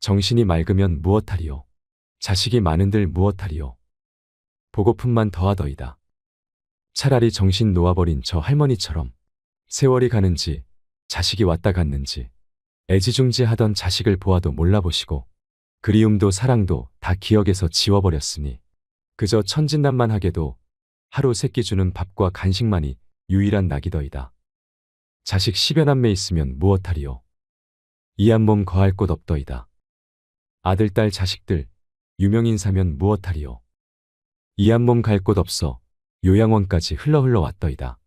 정신이 맑으면 무엇하리요? 자식이 많은들 무엇하리요? 보고품만 더하더이다. 차라리 정신 놓아버린 저 할머니처럼 세월이 가는지 자식이 왔다 갔는지 애지중지하던 자식을 보아도 몰라보시고 그리움도 사랑도 다 기억에서 지워버렸으니 그저 천진난만하게도 하루 세끼 주는 밥과 간식만이 유일한 낙이더이다. 자식 10여 남매 있으면 무엇하리요? 이 한 몸 거할 곳 없더이다. 아들, 딸, 자식들 유명인 사면 무엇하리요? 이 한 몸 갈 곳 없어 요양원까지 흘러 왔더이다.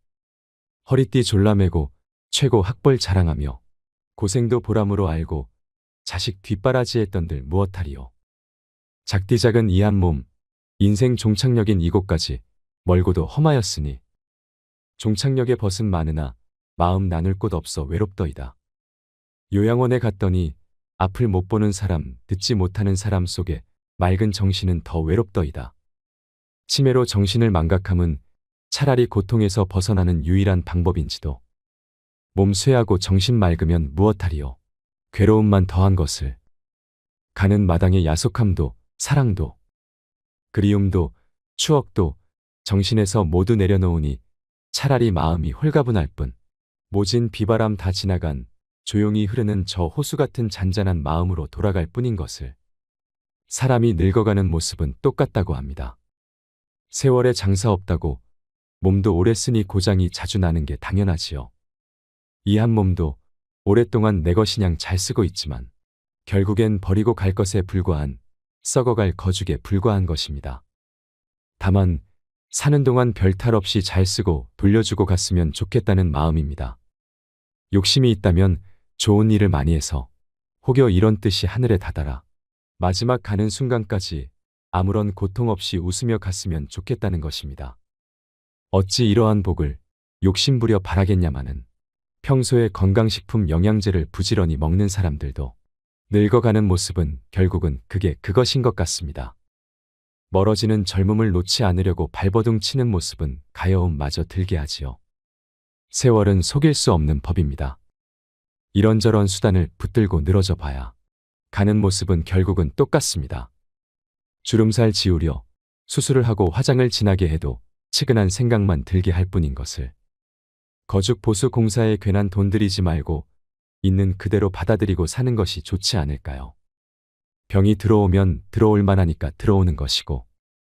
허리띠 졸라매고 최고 학벌 자랑하며 고생도 보람으로 알고 자식 뒷바라지했던들 무엇하리요? 작디 작은 이 한 몸, 인생 종착역인 이곳까지 멀고도 험하였으니 종착역에 벗은 많으나 마음 나눌 곳 없어 외롭더이다. 요양원에 갔더니 앞을 못 보는 사람, 듣지 못하는 사람 속에 맑은 정신은 더 외롭더이다. 치매로 정신을 망각함은 차라리 고통에서 벗어나는 유일한 방법인지도. 몸 쇠하고 정신 맑으면 무엇하리요? 괴로움만 더한 것을. 가는 마당의 야속함도 사랑도 그리움도 추억도 정신에서 모두 내려놓으니 차라리 마음이 홀가분할 뿐 모진 비바람 다 지나간 조용히 흐르는 저 호수 같은 잔잔한 마음으로 돌아갈 뿐인 것을. 사람이 늙어가는 모습은 똑같다고 합니다. 세월에 장사 없다고 몸도 오래 쓰니 고장이 자주 나는 게 당연하지요. 이 한 몸도 오랫동안 내 것이냥 잘 쓰고 있지만 결국엔 버리고 갈 것에 불과한 썩어갈 거죽에 불과한 것입니다. 다만 사는 동안 별탈 없이 잘 쓰고 돌려주고 갔으면 좋겠다는 마음입니다. 욕심이 있다면 좋은 일을 많이 해서 혹여 이런 뜻이 하늘에 다다라 마지막 가는 순간까지 아무런 고통 없이 웃으며 갔으면 좋겠다는 것입니다. 어찌 이러한 복을 욕심부려 바라겠냐마는 평소에 건강식품 영양제를 부지런히 먹는 사람들도 늙어가는 모습은 결국은 그게 그것인 것 같습니다. 멀어지는 젊음을 놓지 않으려고 발버둥 치는 모습은 가여움마저 들게 하지요. 세월은 속일 수 없는 법입니다. 이런저런 수단을 붙들고 늘어져 봐야 가는 모습은 결국은 똑같습니다. 주름살 지우려 수술을 하고 화장을 진하게 해도 측은한 생각만 들게 할 뿐인 것을. 거죽 보수 공사에 괜한 돈 들이지 말고 있는 그대로 받아들이고 사는 것이 좋지 않을까요? 병이 들어오면 들어올 만하니까 들어오는 것이고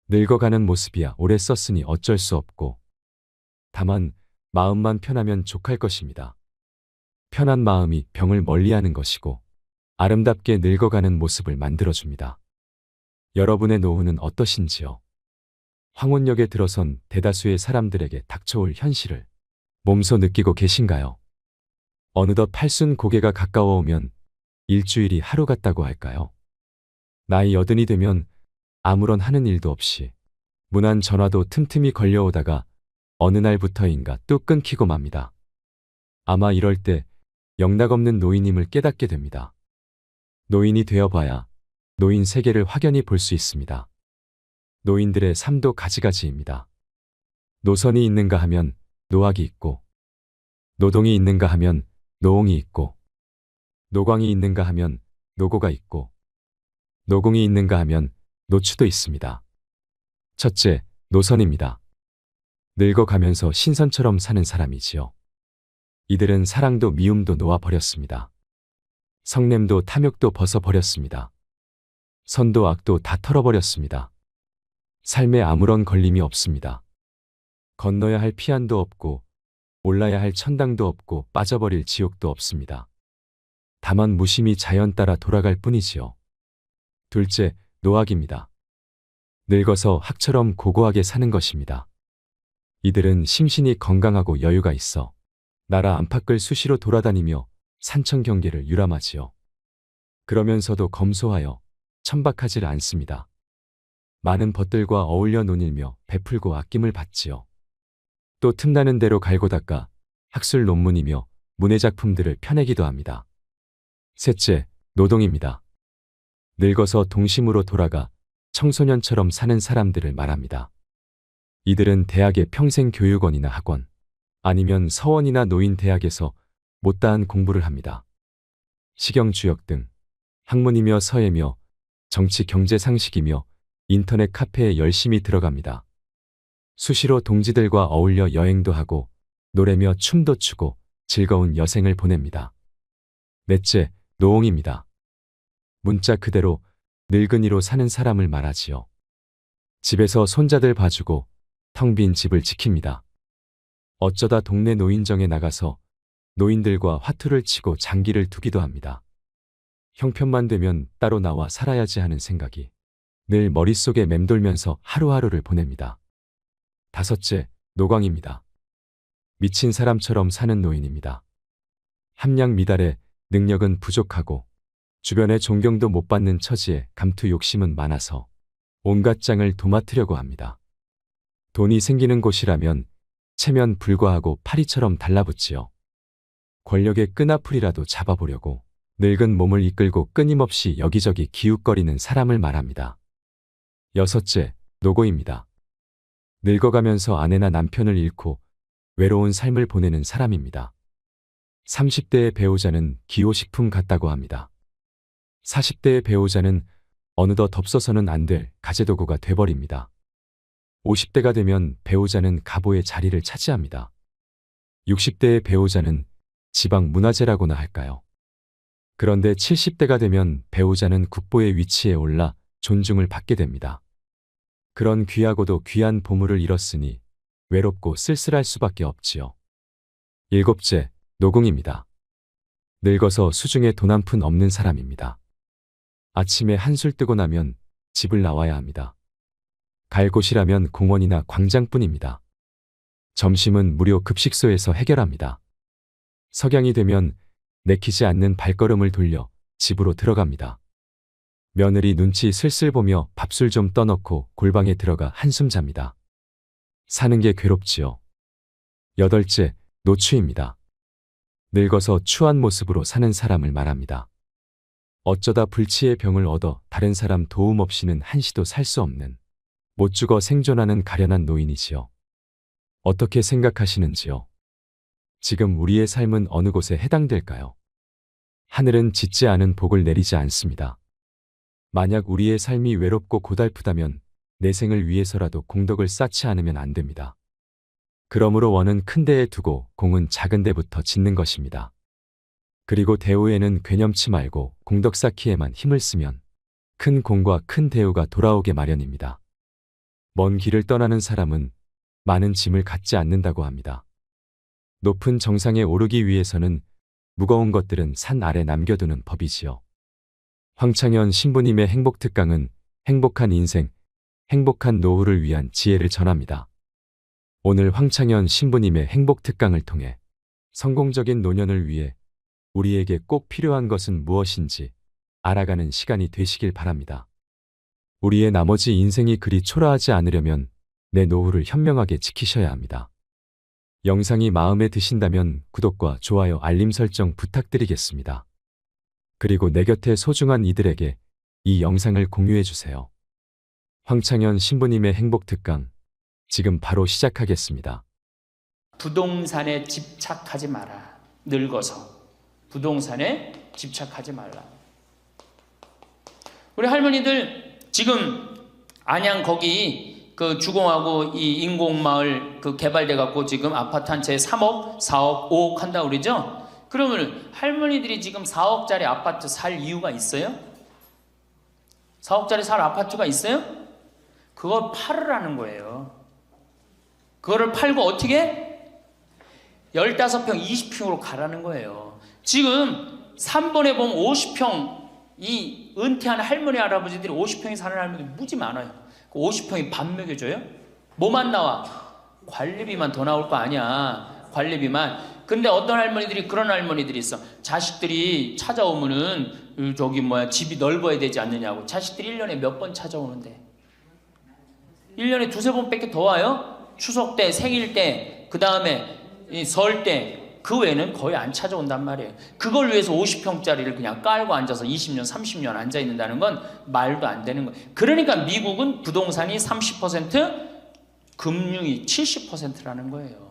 늙어가는 모습이야 오래 썼으니 어쩔 수 없고 다만 마음만 편하면 족할 것입니다. 편한 마음이 병을 멀리하는 것이고 아름답게 늙어가는 모습을 만들어줍니다. 여러분의 노후는 어떠신지요? 황혼역에 들어선 대다수의 사람들에게 닥쳐올 현실을 몸소 느끼고 계신가요? 어느덧 팔순 고개가 가까워오면 일주일이 하루 같다고 할까요? 나이 80이 되면 아무런 하는 일도 없이 무난 전화도 틈틈이 걸려오다가 어느 날부터인가 뚝 끊기고 맙니다. 아마 이럴 때 영락없는 노인임을 깨닫게 됩니다. 노인이 되어봐야 노인 세계를 확연히 볼 수 있습니다. 노인들의 삶도 가지가지입니다. 노선이 있는가 하면 노학이 있고, 노동이 있는가 하면 노옹이 있고, 노광이 있는가 하면 노고가 있고, 노궁이 있는가 하면 노추도 있습니다. 첫째, 노선입니다. 늙어가면서 신선처럼 사는 사람이지요. 이들은 사랑도 미움도 놓아버렸습니다. 성냄도 탐욕도 벗어버렸습니다. 선도 악도 다 털어버렸습니다. 삶에 아무런 걸림이 없습니다. 건너야 할 피안도 없고 올라야 할 천당도 없고 빠져버릴 지옥도 없습니다. 다만 무심히 자연 따라 돌아갈 뿐이지요. 둘째, 노학입니다. 늙어서 학처럼 고고하게 사는 것입니다. 이들은 심신이 건강하고 여유가 있어 나라 안팎을 수시로 돌아다니며 산청 경계를 유람하지요. 그러면서도 검소하여 천박하질 않습니다. 많은 벗들과 어울려 논일며 베풀고 아낌을 받지요. 또 틈나는 대로 갈고 닦아 학술 논문이며 문해작품들을 펴내기도 합니다. 셋째, 노동입니다. 늙어서 동심으로 돌아가 청소년처럼 사는 사람들을 말합니다. 이들은 대학의 평생교육원이나 학원, 아니면 서원이나 노인대학에서 못다한 공부를 합니다. 식영주역 등 학문이며 서예며 정치 경제 상식이며 인터넷 카페에 열심히 들어갑니다. 수시로 동지들과 어울려 여행도 하고 노래며 춤도 추고 즐거운 여생을 보냅니다. 넷째, 노옹입니다. 문자 그대로 늙은이로 사는 사람을 말하지요. 집에서 손자들 봐주고 텅 빈 집을 지킵니다. 어쩌다 동네 노인정에 나가서 노인들과 화투를 치고 장기를 두기도 합니다. 형편만 되면 따로 나와 살아야지 하는 생각이 늘 머릿속에 맴돌면서 하루하루를 보냅니다. 다섯째, 노광입니다. 미친 사람처럼 사는 노인입니다. 함량 미달에 능력은 부족하고 주변에 존경도 못 받는 처지에 감투 욕심은 많아서 온갖 장을 도맡으려고 합니다. 돈이 생기는 곳이라면 체면 불과하고 파리처럼 달라붙지요. 권력의 끈앞풀이라도 잡아보려고 늙은 몸을 이끌고 끊임없이 여기저기 기웃거리는 사람을 말합니다. 여섯째, 노고입니다. 늙어가면서 아내나 남편을 잃고 외로운 삶을 보내는 사람입니다. 30대의 배우자는 기호식품 같다고 합니다. 40대의 배우자는 어느덧 없어서는 안 될 가재도구가 돼버립니다. 50대가 되면 배우자는 가보의 자리를 차지합니다. 60대의 배우자는 지방 문화재라고나 할까요? 그런데 70대가 되면 배우자는 국보의 위치에 올라 존중을 받게 됩니다. 그런 귀하고도 귀한 보물을 잃었으니 외롭고 쓸쓸할 수밖에 없지요. 일곱째, 노궁입니다. 늙어서 수중에 돈 한 푼 없는 사람입니다. 아침에 한술 뜨고 나면 집을 나와야 합니다. 갈 곳이라면 공원이나 광장뿐입니다. 점심은 무료 급식소에서 해결합니다. 석양이 되면 내키지 않는 발걸음을 돌려 집으로 들어갑니다. 며느리 눈치 슬슬 보며 밥술 좀 떠넣고 골방에 들어가 한숨 잡니다. 사는 게 괴롭지요. 여덟째, 노추입니다. 늙어서 추한 모습으로 사는 사람을 말합니다. 어쩌다 불치의 병을 얻어 다른 사람 도움 없이는 한시도 살 수 없는 못 죽어 생존하는 가련한 노인이지요. 어떻게 생각하시는지요? 지금 우리의 삶은 어느 곳에 해당될까요? 하늘은 짓지 않은 복을 내리지 않습니다. 만약 우리의 삶이 외롭고 고달프다면 내 생을 위해서라도 공덕을 쌓지 않으면 안 됩니다. 그러므로 원은 큰 데에 두고 공은 작은 데부터 짓는 것입니다. 그리고 대우에는 괴념치 말고 공덕 쌓기에만 힘을 쓰면 큰 공과 큰 대우가 돌아오게 마련입니다. 먼 길을 떠나는 사람은 많은 짐을 갖지 않는다고 합니다. 높은 정상에 오르기 위해서는 무거운 것들은 산 아래 남겨두는 법이지요. 황창현 신부님의 행복특강은 행복한 인생, 행복한 노후를 위한 지혜를 전합니다. 오늘 황창현 신부님의 행복 특강을 통해 성공적인 노년을 위해 우리에게 꼭 필요한 것은 무엇인지 알아가는 시간이 되시길 바랍니다. 우리의 나머지 인생이 그리 초라하지 않으려면 내 노후를 현명하게 지키셔야 합니다. 영상이 마음에 드신다면 구독과 좋아요, 알림 설정 부탁드리겠습니다. 그리고 내 곁에 소중한 이들에게 이 영상을 공유해 주세요. 황창현 신부님의 행복 특강 지금 바로 시작하겠습니다. 부동산에 집착하지 마라. 늙어서 부동산에 집착하지 말라. 우리 할머니들 지금 안양 거기 그 주공하고 이 인공마을 그 개발돼 갖고 지금 아파트 한 채 3억, 4억, 5억 한다 그러죠? 그러면 할머니들이 지금 4억짜리 아파트 살 이유가 있어요? 4억짜리 살 아파트가 있어요? 그걸 팔으라는 거예요. 그거를 팔고 어떻게? 15평, 20평으로 가라는 거예요. 지금 3번에 보면 50평, 이 은퇴한 할머니, 할아버지들이 50평에 사는 할머니들이 무지 많아요. 그 50평이 밥 먹여줘요? 뭐만 나와? 관리비만 더 나올 거 아니야. 관리비만. 근데 어떤 할머니들이 그런 할머니들이 있어. 자식들이 찾아오면은 집이 넓어야 되지 않느냐고. 자식들이 1년에 몇 번 찾아오는데 1년에 두세 번 밖에 더 와요? 추석 때, 생일 때, 그 다음에 설 때, 그 외에는 거의 안 찾아온단 말이에요. 그걸 위해서 50평짜리를 그냥 깔고 앉아서 20년, 30년 앉아 있는다는 건 말도 안 되는 거예요. 그러니까 미국은 부동산이 30%, 금융이 70%라는 거예요.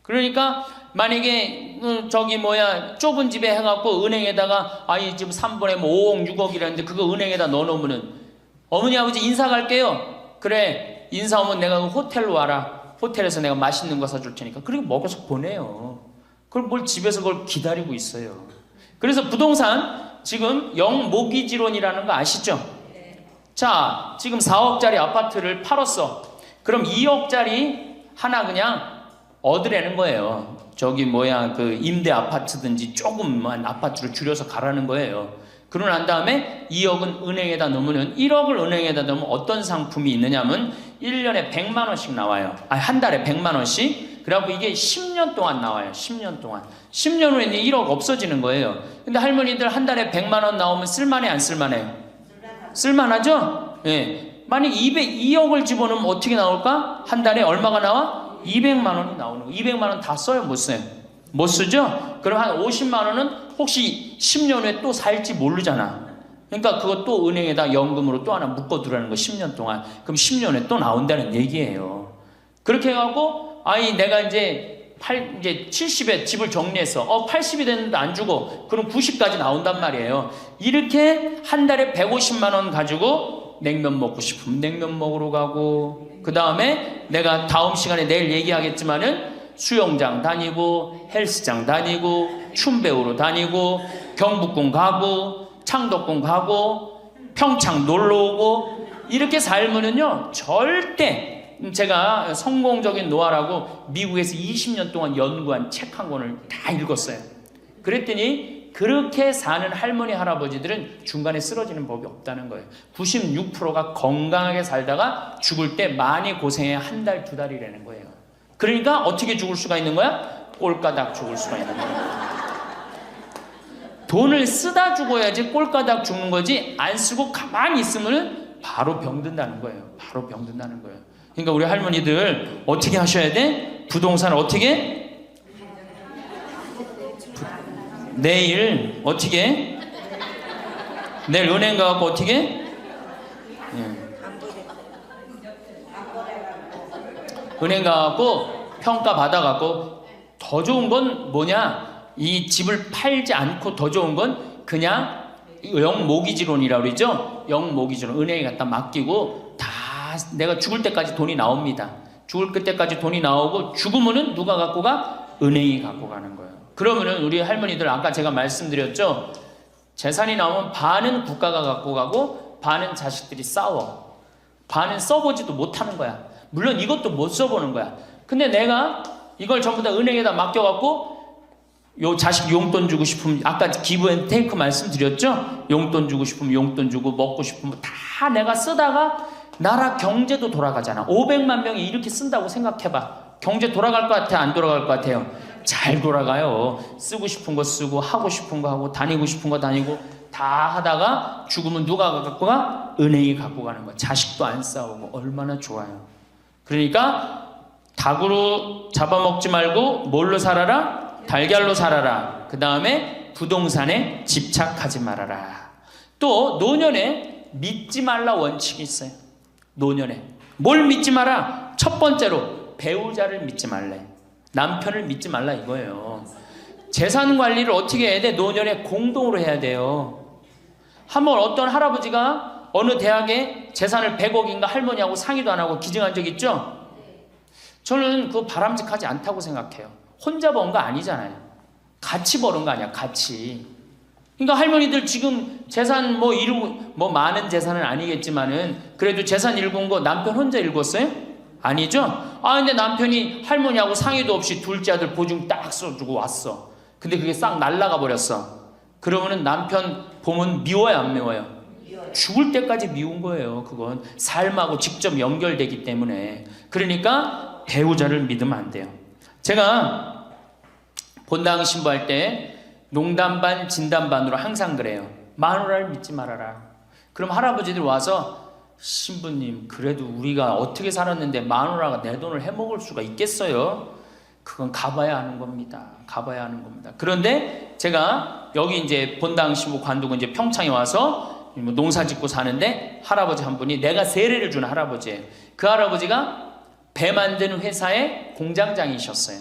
그러니까 만약에 좁은 집에 해갖고 은행에다가 이 집 3번에 5억, 6억이라는데 그거 은행에다 넣어놓으면은 어머니, 아버지 인사 갈게요. 그래, 인사 오면 내가 그 호텔로 와라. 호텔에서 내가 맛있는 거 사줄 테니까. 그리고 먹여서 보내요. 그걸 뭘 집에서 그걸 기다리고 있어요. 그래서 부동산 지금 영모기지론이라는 거 아시죠? 자, 지금 4억짜리 아파트를 팔았어. 그럼 2억짜리 하나 그냥 얻으라는 거예요. 그 임대 아파트든지 조금만 아파트를 줄여서 가라는 거예요. 그러고 난 다음에 2억은 은행에다 넣으면 1억을 은행에다 넣으면 어떤 상품이 있느냐면 1년에 100만 원씩 나와요. 한 달에 100만 원씩. 그래갖고 이게 10년 동안 나와요. 10년 동안. 10년 후에 1억 없어지는 거예요. 근데 할머니들 한 달에 100만 원 나오면 쓸만해, 안 쓸만해요? 쓸만하죠? 예. 만약 2억을 집어넣으면 어떻게 나올까? 한 달에 얼마가 나와? 200만 원이 나오는 거예요. 200만 원 다 써요? 못 써요? 못 쓰죠? 그럼 한 50만 원은 혹시 10년 후에 또 살지 모르잖아. 그러니까 그것도 은행에다 연금으로 또 하나 묶어두라는 거 10년 동안. 그럼 10년 후에 또 나온다는 얘기예요. 그렇게 해갖고 내가 이제 70에 집을 정리해서 80이 됐는데 안 주고 그럼 90까지 나온단 말이에요. 이렇게 한 달에 150만 원 가지고 냉면 먹고 싶으면 냉면 먹으러 가고, 그 다음에 내가 다음 시간에 내일 얘기하겠지만은 수영장 다니고 헬스장 다니고 춤 배우러 다니고 경복궁 가고 창덕궁 가고 평창 놀러 오고 이렇게 살면은요 절대, 제가 성공적인 노화라고 미국에서 20년 동안 연구한 책 한 권을 다 읽었어요. 그랬더니 그렇게 사는 할머니, 할아버지들은 중간에 쓰러지는 법이 없다는 거예요. 96%가 건강하게 살다가 죽을 때 많이 고생해야 한 달, 두 달이라는 거예요. 그러니까 어떻게 죽을 수가 있는 거야? 꼴까닥 죽을 수가 있는 거야. 돈을 쓰다 죽어야지 꼴까닥 죽는 거지, 안 쓰고 가만히 있으면 바로 병든다는 거예요. 바로 병든다는 거예요. 그러니까 우리 할머니들 어떻게 하셔야 돼? 부동산을 어떻게? 내일 어떻게? 내일 은행 가갖고 어떻게? 은행 가갖고 평가 받아갖고 더 좋은 건 뭐냐? 이 집을 팔지 않고 더 좋은 건 그냥 영모기지론이라고 그러죠? 영모기지론. 은행에 갖다 맡기고 다 내가 죽을 때까지 돈이 나옵니다. 죽을 그때까지 돈이 나오고 죽으면은 누가 갖고 가? 은행이 갖고 가는 거예요. 그러면은 우리 할머니들 아까 제가 말씀드렸죠? 재산이 나오면 반은 국가가 갖고 가고 반은 자식들이 싸워. 반은 써보지도 못하는 거야. 물론 이것도 못 써보는 거야. 근데 내가 이걸 전부 다 은행에다 맡겨갖고 요 자식 용돈 주고 싶으면 아까 기브앤테이크 말씀드렸죠? 용돈 주고 싶으면 용돈 주고 먹고 싶으면 다 내가 쓰다가 나라 경제도 돌아가잖아. 500만 명이 이렇게 쓴다고 생각해봐. 경제 돌아갈 것 같아? 안 돌아갈 것 같아요? 잘 돌아가요. 쓰고 싶은 거 쓰고 하고 싶은 거 하고 다니고 싶은 거 다니고 다 하다가 죽으면 누가 갖고 가? 은행이 갖고 가는 거야. 자식도 안 싸우고 얼마나 좋아요. 그러니까 닭으로 잡아먹지 말고 뭘로 살아라? 달걀로 살아라. 그 다음에 부동산에 집착하지 말아라. 또 노년에 믿지 말라 원칙이 있어요. 노년에 뭘 믿지 마라? 첫 번째로 배우자를 믿지 말래. 남편을 믿지 말라 이거예요. 재산 관리를 어떻게 해야 돼? 노년에 공동으로 해야 돼요. 한번 어떤 할아버지가 어느 대학에 재산을 100억인가 할머니하고 상의도 안 하고 기증한 적 있죠? 저는 그거 바람직하지 않다고 생각해요. 혼자 번 거 아니잖아요. 같이 버는 거 아니야, 같이. 그러니까 할머니들 지금 재산 뭐 많은 재산은 아니겠지만은 그래도 재산 읽은 거 남편 혼자 읽었어요? 아니죠? 근데 남편이 할머니하고 상의도 없이 둘째 아들 보증 딱 써주고 왔어. 근데 그게 싹 날라가 버렸어. 그러면은 남편 보면 미워요, 안 미워요? 죽을 때까지 미운 거예요. 그건 삶하고 직접 연결되기 때문에. 그러니까 배우자를 믿으면 안 돼요. 제가 본당 신부할 때 농담 반 진담 반으로 항상 그래요. 마누라를 믿지 말아라. 그럼 할아버지들 와서 신부님 그래도 우리가 어떻게 살았는데 마누라가 내 돈을 해먹을 수가 있겠어요? 그건 가봐야 하는 겁니다. 가봐야 하는 겁니다. 그런데 제가 여기 이제 본당 신부 관두고 이제 평창에 와서 농사 짓고 사는데 할아버지 한 분이 내가 세례를 주는 할아버지예요. 그 할아버지가 배 만드는 회사의 공장장이셨어요.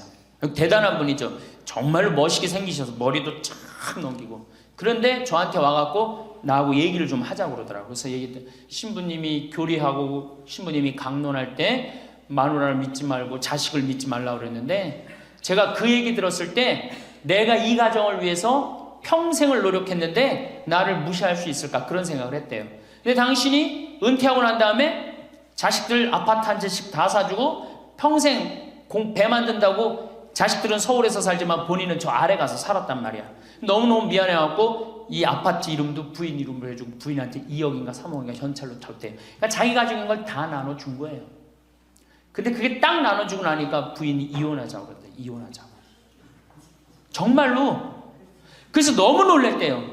대단한 분이죠. 정말로 멋있게 생기셔서 머리도 쫙 넘기고. 그런데 저한테 와갖고 나하고 얘기를 좀 하자고 그러더라고요. 그래서 얘기했더니 신부님이 교리하고 신부님이 강론할 때 마누라를 믿지 말고 자식을 믿지 말라고 그랬는데 제가 그 얘기 들었을 때 내가 이 가정을 위해서 평생을 노력했는데 나를 무시할 수 있을까 그런 생각을 했대요. 근데 당신이 은퇴하고 난 다음에 자식들 아파트 한 채씩 다 사주고 평생 배 만든다고 자식들은 서울에서 살지만 본인은 저 아래 가서 살았단 말이야. 너무너무 미안해갖고 이 아파트 이름도 부인 이름으로 해주고 부인한테 2억인가 3억인가 현찰로 줬대요. 그러니까 자기 가족인 걸 다 나눠준 거예요. 근데 그게 딱 나눠주고 나니까 부인이 이혼하자고 그랬대요. 이혼하자고. 정말로. 그래서 너무 놀랬대요.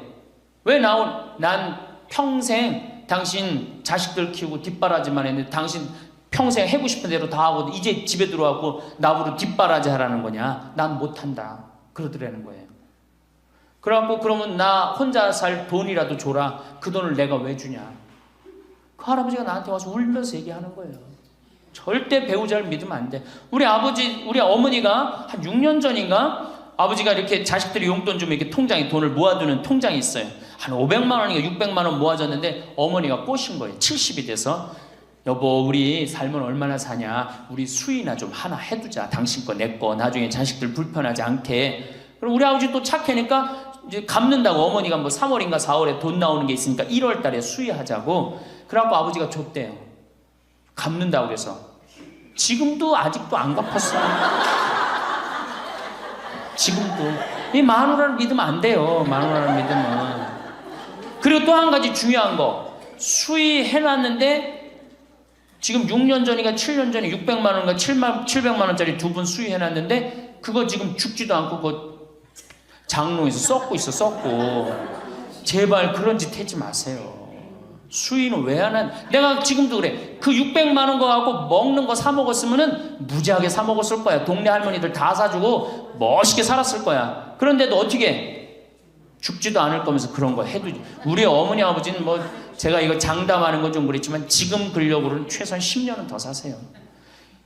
왜 난 평생 당신 자식들 키우고 뒷바라지만 했는데 당신 평생 해고 싶은 대로 다 하고 이제 집에 들어와고 나보고 뒷바라지 하라는 거냐? 난 못한다. 그러더라는 거예요. 그래갖고 그러면 나 혼자 살 돈이라도 줘라. 그 돈을 내가 왜 주냐? 그 할아버지가 나한테 와서 울면서 얘기하는 거예요. 절대 배우자를 믿으면 안 돼. 우리 어머니가 한 6년 전인가 아버지가 이렇게 자식들이 용돈 주면 이렇게 통장에 돈을 모아두는 통장이 있어요. 한 500만 원인가 600만 원 모아졌는데 어머니가 꼬신 거예요. 70이 돼서 여보 우리 살면 얼마나 사냐. 우리 수의나 좀 하나 해두자. 당신 거 내 거 나중에 자식들 불편하지 않게. 그럼 우리 아버지 또 착하니까 이제 갚는다고 어머니가 뭐 3월인가 4월에 돈 나오는 게 있으니까 1월 달에 수의하자고. 그래갖고 아버지가 줬대요. 갚는다고 그래서. 지금도 아직도 안 갚았어요. 지금도. 이 마누라를 믿으면 안 돼요. 마누라를 믿으면. 그리고 또 한 가지 중요한 거. 수의해놨는데 지금 6년 전인가 7년 전에 600만 원인가 700만 원짜리 두 분 수의해놨는데 그거 지금 죽지도 않고 그거 장롱에서 썩고 있어. 썩고. 제발 그런 짓 하지 마세요. 수의는 왜 안 한? 내가 지금도 그래. 그 600만 원 거 갖고 먹는 거 사 먹었으면은 무지하게 사 먹었을 거야. 동네 할머니들 다 사주고 멋있게 살았을 거야. 그런데도 어떻게 죽지도 않을 거면서 그런 거 해도. 우리 어머니 아버지는 뭐 제가 이거 장담하는 건 좀 그렇지만 지금 근력으로는 최소한 10년은 더 사세요.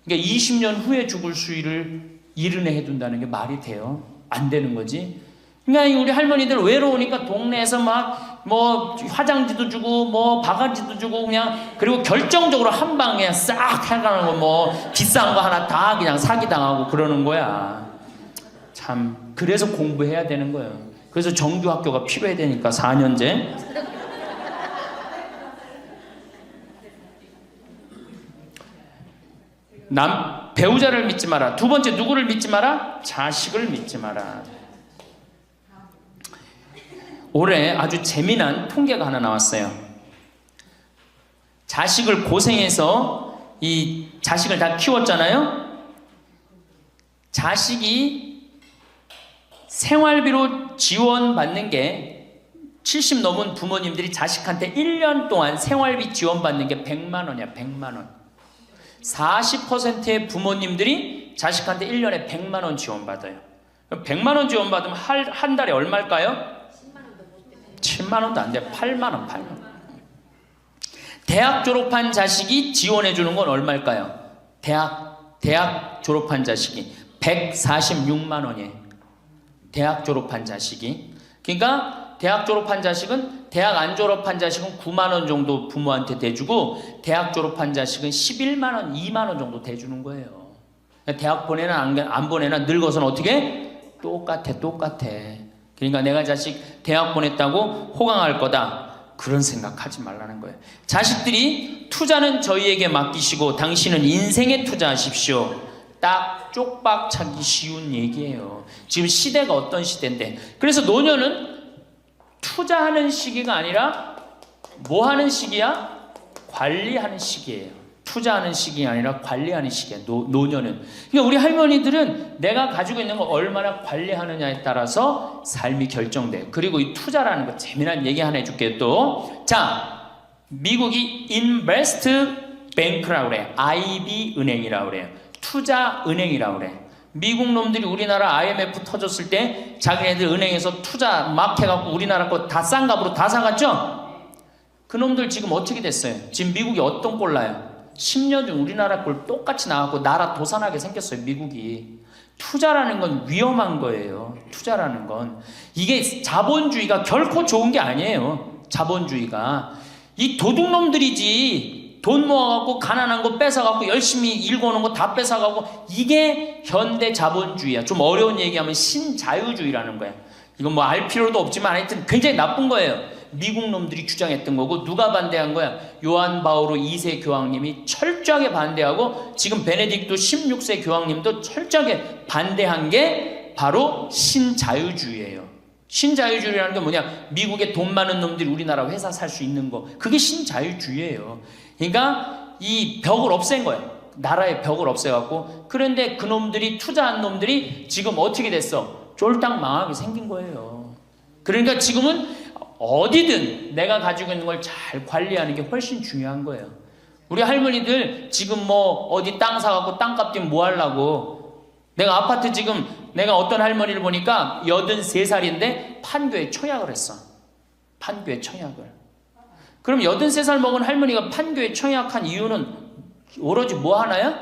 그러니까 20년 후에 죽을 수의를 이른해 해둔다는 게 말이 돼요? 안 되는 거지. 그러니까 우리 할머니들 외로우니까 동네에서 막 뭐 화장지도 주고 뭐 바가지도 주고 그냥. 그리고 결정적으로 한 방에 그냥 싹 해가는 거 뭐 비싼 거 하나 다 그냥 사기당하고 그러는 거야. 참 그래서 공부해야 되는 거예요. 그래서 정규학교가 필요해야 되니까 4년제. 배우자를 믿지 마라. 두 번째 누구를 믿지 마라? 자식을 믿지 마라. 올해 아주 재미난 통계가 하나 나왔어요. 자식을 고생해서 이 자식을 다 키웠잖아요. 자식이 생활비로 지원받는 게 70 넘은 부모님들이 자식한테 1년 동안 생활비 지원받는 게 100만 원이야. 100만 원. 40%의 부모님들이 자식한테 1년에 100만 원 지원받아요. 100만 원 지원받으면 한 달에 얼마일까요? 7만 원도 안 돼. 8만 원, 8만 원. 대학 졸업한 자식이 지원해 주는 건 얼마일까요? 대학 졸업한 자식이 146만 원이에요. 대학 졸업한 자식이. 그러니까 대학 졸업한 자식은, 대학 안 졸업한 자식은 9만 원 정도 부모한테 대주고, 대학 졸업한 자식은 11만 원, 2만 원 정도 대주는 거예요. 대학 보내나 안 보내나 늙어서는 어떻게? 똑같아. 그러니까 내가 자식 대학 보냈다고 호강할 거다, 그런 생각하지 말라는 거예요. 자식들이 투자는 저희에게 맡기시고 당신은 인생에 투자하십시오. 딱 쪽박 차기 쉬운 얘기예요. 지금 시대가 어떤 시대인데. 그래서 노년은 투자하는 시기가 아니라 뭐 하는 시기야? 관리하는 시기예요. 투자하는 시기가 아니라 관리하는 시기야. 노년은. 그러니까 우리 할머니들은 내가 가지고 있는 거 얼마나 관리하느냐에 따라서 삶이 결정돼요. 그리고 이 투자라는 거 재미난 얘기 하나 해줄게요. 또 자, 미국이 Invest Bank라고 그래요. IB 은행이라고 그래요. 투자 은행이라고 그래. 미국 놈들이 우리나라 IMF 터졌을 때 자기네들 은행에서 투자 막 해갖고 우리나라 거 다 싼 값으로 다 사갔죠? 그 놈들 지금 어떻게 됐어요? 지금 미국이 어떤 꼴 나요? 10년 전 우리나라 꼴 똑같이 나왔고 나라 도산하게 생겼어요. 미국이. 투자라는 건 위험한 거예요. 투자라는 건. 이게 자본주의가 결코 좋은 게 아니에요. 자본주의가. 이 도둑놈들이지. 돈 모아갖고 가난한 거 뺏어갖고 열심히 일궈놓은 거 다 뺏어가고, 이게 현대 자본주의야. 좀 어려운 얘기하면 신자유주의라는 거야. 이건 뭐 알 필요도 없지만 하여튼 굉장히 나쁜 거예요. 미국 놈들이 주장했던 거고. 누가 반대한 거야? 요한 바오로 2세 교황님이 철저하게 반대하고, 지금 베네딕토 16세 교황님도 철저하게 반대한 게 바로 신자유주의예요. 신자유주의라는 게 뭐냐? 미국에 돈 많은 놈들이 우리나라 회사 살 수 있는 거, 그게 신자유주의예요. 그러니까 이 벽을 없앤 거예요. 나라의 벽을 없애갖고. 그런데 그 놈들이, 투자한 놈들이 지금 어떻게 됐어? 쫄딱 망하게 생긴 거예요. 그러니까 지금은 어디든 내가 가지고 있는 걸 잘 관리하는 게 훨씬 중요한 거예요. 우리 할머니들 지금 뭐 어디 땅 사갖고 땅값 뛰면 뭐 하려고. 내가 아파트 지금, 내가 어떤 할머니를 보니까 83살인데 판교에 청약을 했어. 판교에 청약을. 그럼 83살 먹은 할머니가 판교에 청약한 이유는 오로지 뭐 하나야?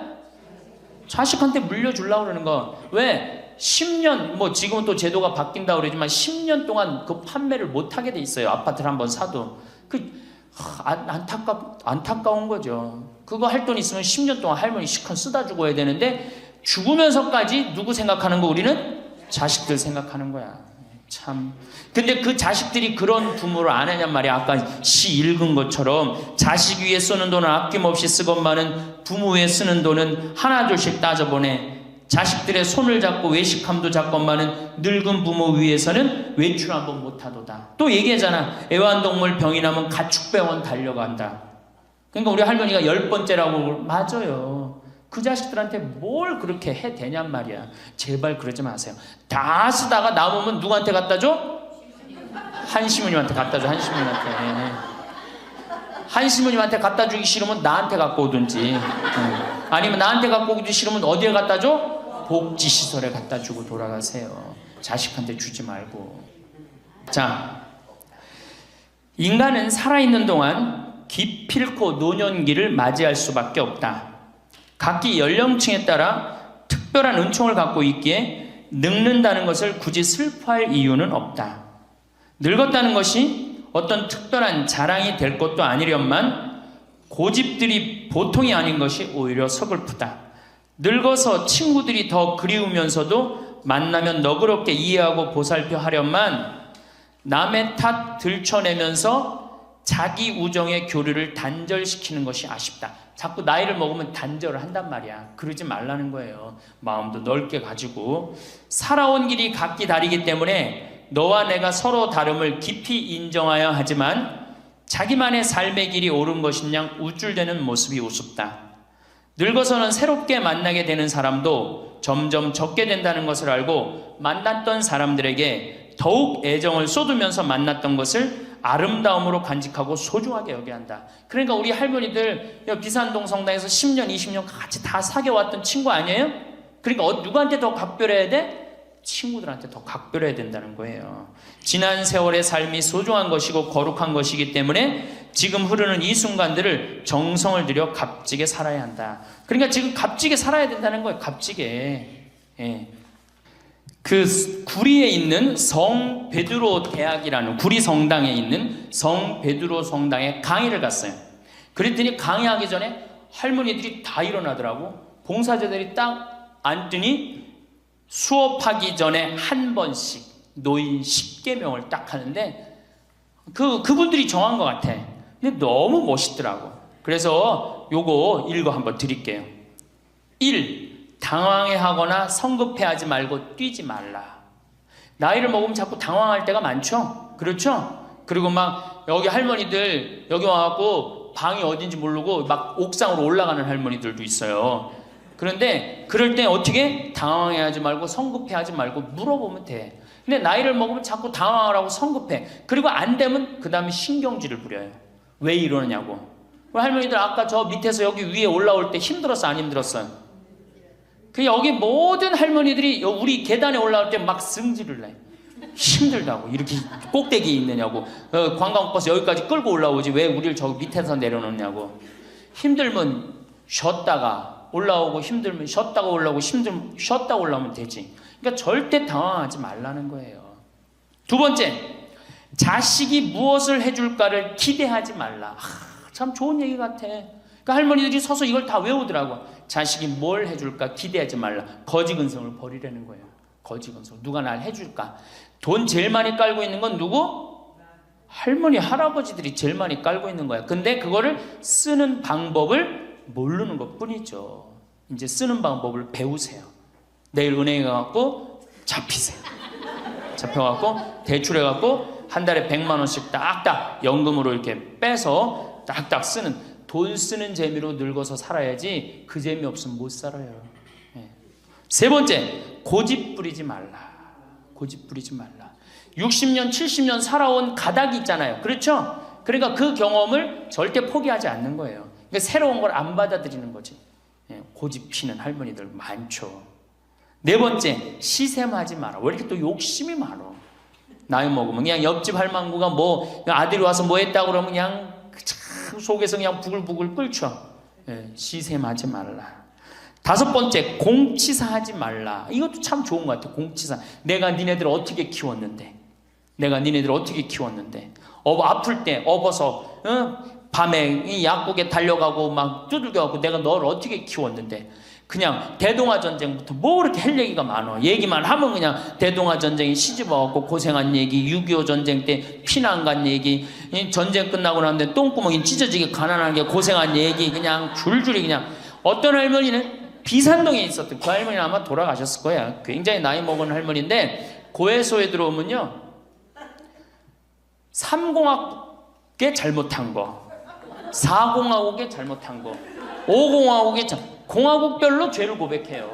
자식한테 물려주려고 그러는 거. 왜? 10년, 뭐 지금은 또 제도가 바뀐다고 그러지만 10년 동안 그 판매를 못하게 돼 있어요. 아파트를 한번 사도. 안타까운 거죠. 그거 할 돈 있으면 10년 동안 할머니 시컨 쓰다 죽어야 되는데, 죽으면서까지 누구 생각하는 거? 우리는 자식들 생각하는 거야. 참. 근데 그 자식들이 그런 부모를 안 하냔 말이야. 아까 시 읽은 것처럼 자식 위에 쓰는 돈은 아낌없이 쓰건만은 부모 위에 쓰는 돈은 하나둘씩 따져보내. 자식들의 손을 잡고 외식함도 잡건만은 늙은 부모 위해서는 외출 한번 못하도다. 또 얘기하잖아. 애완동물 병이 나면 가축병원 달려간다. 그러니까 우리 할머니가 10번째라고. 맞아요. 그 자식들한테 뭘 그렇게 해 되냔 말이야. 제발 그러지 마세요. 다 쓰다가 남으면 누구한테 갖다 줘? 한시모님한테 갖다 줘. 한시모님한테 갖다 주기 싫으면 나한테 갖고 오든지, 아니면 나한테 갖고 오기 싫으면 어디에 갖다 줘? 복지시설에 갖다 주고 돌아가세요. 자식한테 주지 말고. 자, 인간은 살아있는 동안 기필코 노년기를 맞이할 수밖에 없다. 각기 연령층에 따라 특별한 은총을 갖고 있기에 늙는다는 것을 굳이 슬퍼할 이유는 없다. 늙었다는 것이 어떤 특별한 자랑이 될 것도 아니련만 고집들이 보통이 아닌 것이 오히려 서글프다. 늙어서 친구들이 더 그리우면서도 만나면 너그럽게 이해하고 보살펴 하련만 남의 탓 들춰내면서 자기 우정의 교류를 단절시키는 것이 아쉽다. 자꾸 나이를 먹으면 단절을 한단 말이야. 그러지 말라는 거예요. 마음도 넓게 가지고. 살아온 길이 각기 다르기 때문에 너와 내가 서로 다름을 깊이 인정하여 하지만 자기만의 삶의 길이 옳은 것인 양 우쭐대는 모습이 우습다. 늙어서는 새롭게 만나게 되는 사람도 점점 적게 된다는 것을 알고 만났던 사람들에게 더욱 애정을 쏟으면서 만났던 것을 아름다움으로 간직하고 소중하게 여겨야 한다. 그러니까 우리 할머니들 비산동 성당에서 10년, 20년 같이 다 사귀어왔던 친구 아니에요? 그러니까 누구한테 더 각별해야 돼? 친구들한테 더 각별해야 된다는 거예요. 지난 세월의 삶이 소중한 것이고 거룩한 것이기 때문에 지금 흐르는 이 순간들을 정성을 들여 값지게 살아야 한다. 그러니까 지금 값지게 살아야 된다는 거예요. 값지게. 예. 그 구리에 있는 성 베드로 대학이라는 구리 성당에 있는 성 베드로 성당에 강의를 갔어요. 그랬더니 강의하기 전에 할머니들이 다 일어나더라고. 봉사자들이 딱 앉더니 수업하기 전에 한 번씩 노인 10계명을 딱 하는데 그분들이 정한 것 같아. 근데 너무 멋있더라고. 그래서 요거 읽어 한번 드릴게요. 1. 당황해하거나 성급해하지 말고 뛰지 말라. 나이를 먹으면 자꾸 당황할 때가 많죠. 그렇죠? 그리고 막 여기 할머니들 여기 와갖고 방이 어딘지 모르고 막 옥상으로 올라가는 할머니들도 있어요. 그런데 그럴 때 어떻게? 당황해하지 말고 성급해하지 말고 물어보면 돼. 근데 나이를 먹으면 자꾸 당황하라고 성급해. 그리고 안 되면 그 다음에 신경질을 부려요. 왜 이러느냐고. 할머니들 아까 저 밑에서 여기 위에 올라올 때 힘들었어 안 힘들었어요? 그 여기 모든 할머니들이 우리 계단에 올라올 때 막 승질을 내. 힘들다고. 이렇게 꼭대기에 있느냐고. 관광버스 여기까지 끌고 올라오지 왜 우리를 저 밑에서 내려놓냐고. 힘들면 쉬었다가 올라오고 힘들면 쉬었다가 올라오고 힘들면 쉬었다가 올라오면 되지. 그러니까 절대 당황하지 말라는 거예요. 두 번째, 자식이 무엇을 해줄까를 기대하지 말라. 참 좋은 얘기 같아. 그러니까 할머니들이 서서 이걸 다 외우더라고. 자식이 뭘 해줄까 기대하지 말라. 거지근성을 버리라는 거예요. 거지근성. 누가 날 해줄까. 돈 제일 많이 깔고 있는 건 누구? 할머니 할아버지들이 제일 많이 깔고 있는 거야. 근데 그거를 쓰는 방법을 모르는 것 뿐이죠. 이제 쓰는 방법을 배우세요. 내일 은행에 가갖고 잡히세요. 잡혀갖고 대출해갖고 한 달에 100만 원씩 딱딱 연금으로 이렇게 빼서 딱딱 쓰는, 돈 쓰는 재미로 늙어서 살아야지 그 재미 없으면 못 살아요. 네. 세 번째, 고집 부리지 말라. 고집 부리지 말라. 60년 70년 살아온 가닥이 있잖아요. 그렇죠? 그러니까 그 경험을 절대 포기하지 않는 거예요. 그러니까 새로운 걸 안 받아들이는 거지. 네. 고집 피는 할머니들 많죠. 네 번째, 시샘하지 마라. 왜 이렇게 또 욕심이 많아? 나이 먹으면 그냥 옆집 할망구가 뭐 아들이 와서 뭐 했다고 그러면 그냥 참 속에서 그냥 부글부글 끓죠. 예, 시샘하지 말라. 다섯 번째, 공치사하지 말라. 이것도 참 좋은 것 같아. 공치사. 내가 니네들 어떻게 키웠는데, 내가 니네들 어떻게 키웠는데, 아플 때 업어서 밤에 이 약국에 달려가고 막 두들겨가고 내가 너를 어떻게 키웠는데. 그냥 대동아 전쟁부터 뭐 그렇게 할 얘기가 많아. 얘기만 하면 그냥 대동아 전쟁이 시집와갖고 고생한 얘기, 6.25 전쟁 때 피난 간 얘기, 전쟁 끝나고 나는데 똥구멍이 찢어지게 가난하게 고생한 얘기, 그냥 줄줄이 그냥. 어떤 할머니는 비산동에 있었던 그 할머니는 아마 돌아가셨을 거야. 굉장히 나이 먹은 할머니인데 고해소에 들어오면요 3공학에 잘못한 거, 4공학에 잘못한 거, 5공학에 공화국별로 죄를 고백해요.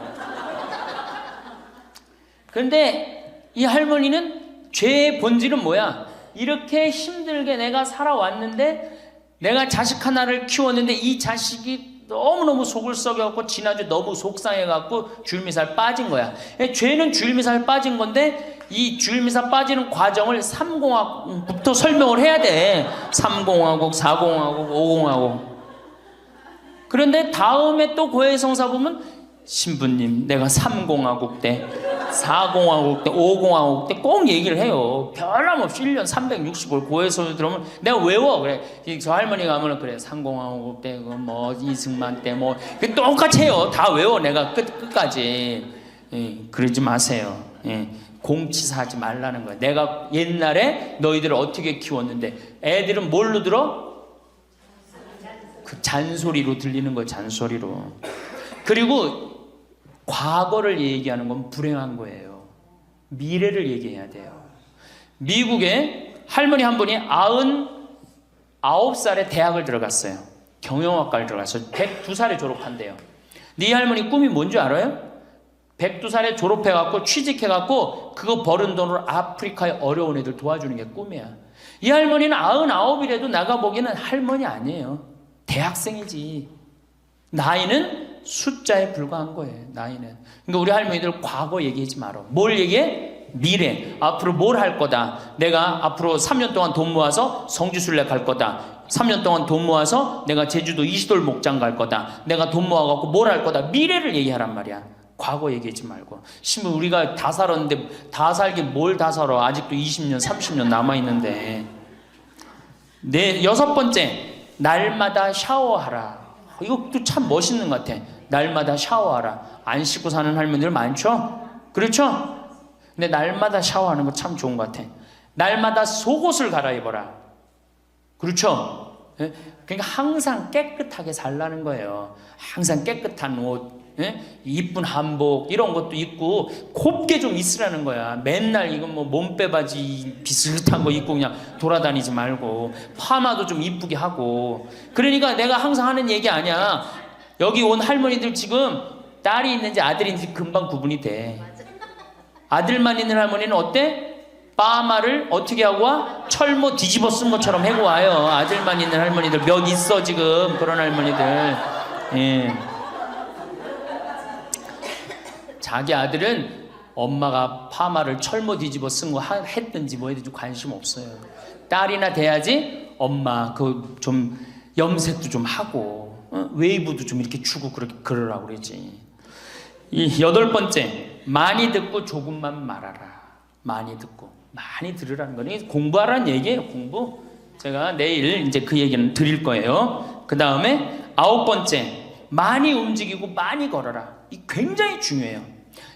그런데 이 할머니는 죄의 본질은 뭐야? 이렇게 힘들게 내가 살아왔는데, 내가 자식 하나를 키웠는데 이 자식이 너무너무 속을 썩여갖고 지난주 너무 속상해갖고 줄미살 빠진 거야. 죄는 줄미살 빠진 건데 이 줄미살 빠지는 과정을 3공화국부터 설명을 해야 돼. 3공화국, 4공화국, 5공화국. 그런데 다음에 또 고해성사 보면 신부님 내가 3공화국 때 4공화국 때 5공화국 때 꼭 얘기를 해요. 변함없이 1년 365일 고해성사 들어오면 내가 외워. 그래 저 할머니가 하면 그래 3공화국 때 뭐 이승만 때 뭐 똑같이 해요. 다 외워 내가 끝까지. 예, 그러지 마세요. 예, 공치사하지 말라는 거야. 내가 옛날에 너희들을 어떻게 키웠는데. 애들은 뭘로 들어? 그 잔소리로 들리는 거예요. 잔소리로. 그리고 과거를 얘기하는 건 불행한 거예요. 미래를 얘기해야 돼요. 미국에 할머니 한 분이 99살에 대학을 들어갔어요. 경영학과를 들어갔어요. 102살에 졸업한대요. 네 할머니 꿈이 뭔지 알아요? 102살에 졸업해갖고 취직해갖고 그거 버는 돈으로 아프리카의 어려운 애들 도와주는 게 꿈이야. 이 할머니는 99이라도 나가보기에는 할머니 아니에요. 대학생이지. 나이는 숫자에 불과한 거예요. 나이는. 그러니까 우리 할머니들 과거 얘기하지 말어. 뭘 얘기해? 미래. 앞으로 뭘 할 거다. 내가 앞으로 3년 동안 돈 모아서 성지순례 갈 거다. 3년 동안 돈 모아서 내가 제주도 이시돌 목장 갈 거다. 내가 돈 모아갖고 뭘 할 거다. 미래를 얘기하란 말이야. 과거 얘기하지 말고. 심은 우리가 다 살았는데 다 살긴 뭘 다 살아. 아직도 20년 30년 남아있는데. 네, 6번째, 날마다 샤워하라. 이것도 참 멋있는 것 같아. 날마다 샤워하라. 안 씻고 사는 할머니들 많죠? 그렇죠? 근데 날마다 샤워하는 거 참 좋은 것 같아. 날마다 속옷을 갈아입어라. 그렇죠? 그러니까 항상 깨끗하게 살라는 거예요. 항상 깨끗한 옷, 이쁜 한복 이런 것도 입고 곱게 좀 있으라는 거야. 맨날 이건 뭐 몸빼바지 비슷한 거 입고 그냥 돌아다니지 말고 파마도 좀 이쁘게 하고. 그러니까 내가 항상 하는 얘기 아니야. 여기 온 할머니들 지금 딸이 있는지 아들이 있는지 금방 구분이 돼. 아들만 있는 할머니는 어때? 파마를 어떻게 하고 와? 철모 뒤집어 쓴 것처럼 해고 와요. 아들만 있는 할머니들 몇 있어 지금 그런 할머니들. 예. 자기 아들은 엄마가 파마를 철모 뒤집어 쓴 거 했든지 뭐 했든지 관심 없어요. 딸이나 돼야지 엄마 그 좀 염색도 좀 하고 웨이브도 좀 이렇게 주고 그러라고 그러지. 이 8번째, 많이 듣고 조금만 말하라. 많이 듣고 많이 들으라는 거는 공부하라는 얘기예요. 공부. 제가 내일 이제 그 얘기는 드릴 거예요. 그 다음에 9번째, 많이 움직이고 많이 걸어라. 이 굉장히 중요해요.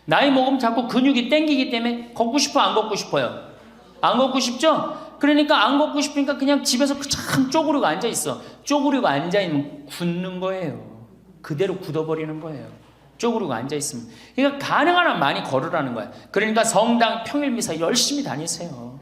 나이 먹으면 자꾸 근육이 땡기기 때문에 걷고 싶어 안 걷고 싶어요? 안 걷고 싶죠? 그러니까 안 걷고 싶으니까 그냥 집에서 참 쪼그리고 앉아있어. 쪼그리고 앉아있으면 굳는 거예요. 그대로 굳어버리는 거예요. 쪼그리고 앉아있으면. 그러니까 가능한 한 많이 걸으라는 거야. 그러니까 성당 평일미사 열심히 다니세요.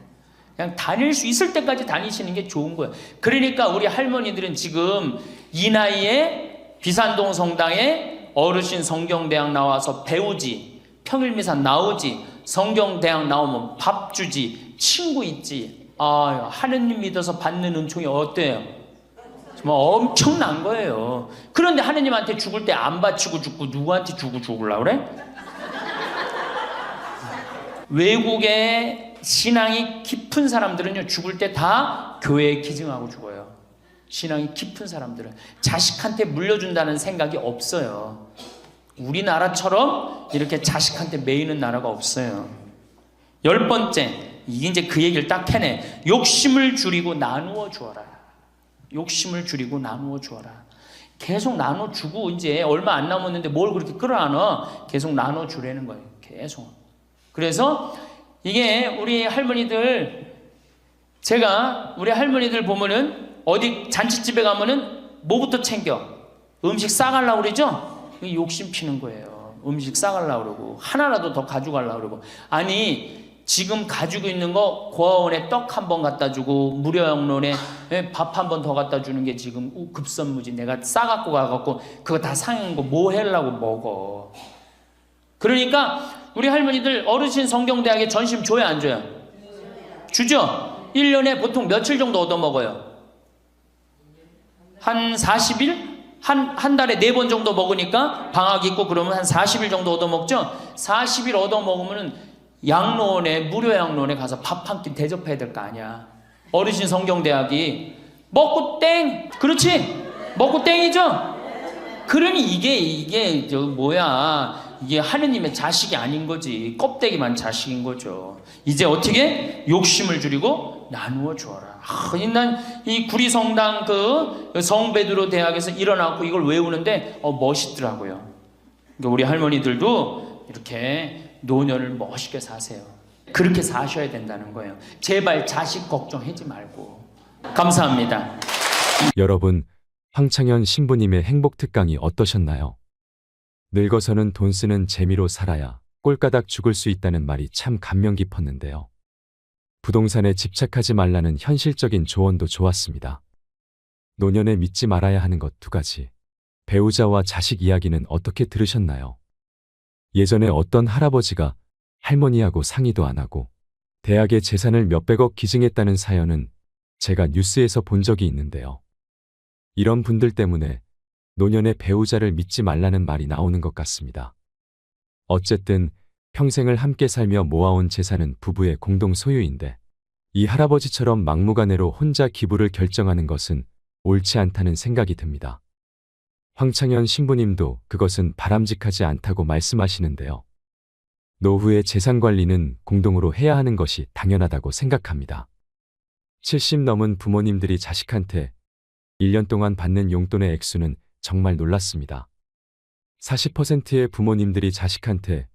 그냥 다닐 수 있을 때까지 다니시는 게 좋은 거예요. 그러니까 우리 할머니들은 지금 이 나이에 비산동 성당에 어르신 성경대학 나와서 배우지, 평일미사 나오지, 성경대학 나오면 밥 주지, 친구 있지. 아, 하느님 믿어서 받는 은총이 어때요? 정말 엄청난 거예요. 그런데 하느님한테 죽을 때 안 바치고 죽고 누구한테 주고 죽으려고 그래? 외국의 신앙이 깊은 사람들은요, 죽을 때 다 교회에 기증하고 죽어요. 신앙이 깊은 사람들은 자식한테 물려준다는 생각이 없어요. 우리나라처럼 이렇게 자식한테 매이는 나라가 없어요. 10번째, 이게 이제 그 얘기를 딱 해내. 욕심을 줄이고 나누어 주어라. 욕심을 줄이고 나누어 주어라. 계속 나눠 주고 이제 얼마 안 남았는데 뭘 그렇게 끌어안아? 계속 나눠 주라는 거예요. 계속. 그래서 이게 우리 할머니들, 제가 우리 할머니들 보면은 어디 잔치집에 가면은 뭐부터 챙겨? 음식 싸가려고 그러죠? 욕심 피는 거예요. 음식 싸가려고 그러고 하나라도 더 가져가려고 그러고. 아니 지금 가지고 있는 거 고아원에 떡 한 번 갖다 주고 무료양론에 밥 한 번 더 갖다 주는 게 지금 급선무지. 내가 싸갖고 가갖고 그거 다 상한 거 뭐 하려고 먹어. 그러니까 우리 할머니들 어르신 성경대학에 전심 줘야 안 줘요? 주죠? 1년에 보통 며칠 정도 얻어먹어요? 한 40일? 한 달에 4번 정도 먹으니까 방학 있고 그러면 한 40일 정도 얻어먹죠? 40일 얻어먹으면 양로원에, 무료 양로원에 가서 밥 한 끼 대접해야 될 거 아니야. 어르신 성경대학이 먹고 땡! 그렇지? 먹고 땡이죠? 그러니 이게 이게 하느님의 자식이 아닌 거지. 껍데기만 자식인 거죠. 이제 어떻게? 욕심을 줄이고 나누어 주어라. 난 이 구리성당 그 성베드로 대학에서 일어나고 이걸 외우는데 멋있더라고요. 그러니까 우리 할머니들도 이렇게 노년을 멋있게 사세요. 그렇게 사셔야 된다는 거예요. 제발 자식 걱정하지 말고. 감사합니다. 여러분, 황창현 신부님의 행복 특강이 어떠셨나요? 늙어서는 돈 쓰는 재미로 살아야 꼴까닥 죽을 수 있다는 말이 참 감명 깊었는데요. 부동산에 집착하지 말라는 현실적인 조언도 좋았습니다. 노년에 믿지 말아야 하는 것 2가지. 배우자와 자식 이야기는 어떻게 들으셨나요? 예전에 어떤 할아버지가 할머니하고 상의도 안 하고 대학에 재산을 몇백억 기증했다는 사연은 제가 뉴스에서 본 적이 있는데요. 이런 분들 때문에 노년에 배우자를 믿지 말라는 말이 나오는 것 같습니다. 어쨌든 평생을 함께 살며 모아온 재산은 부부의 공동 소유인데 이 할아버지처럼 막무가내로 혼자 기부를 결정하는 것은 옳지 않다는 생각이 듭니다. 황창현 신부님도 그것은 바람직하지 않다고 말씀하시는데요. 노후의 재산 관리는 공동으로 해야 하는 것이 당연하다고 생각합니다. 70 넘은 부모님들이 자식한테 1년 동안 받는 용돈의 액수는 정말 놀랐습니다. 40%의 부모님들이 자식한테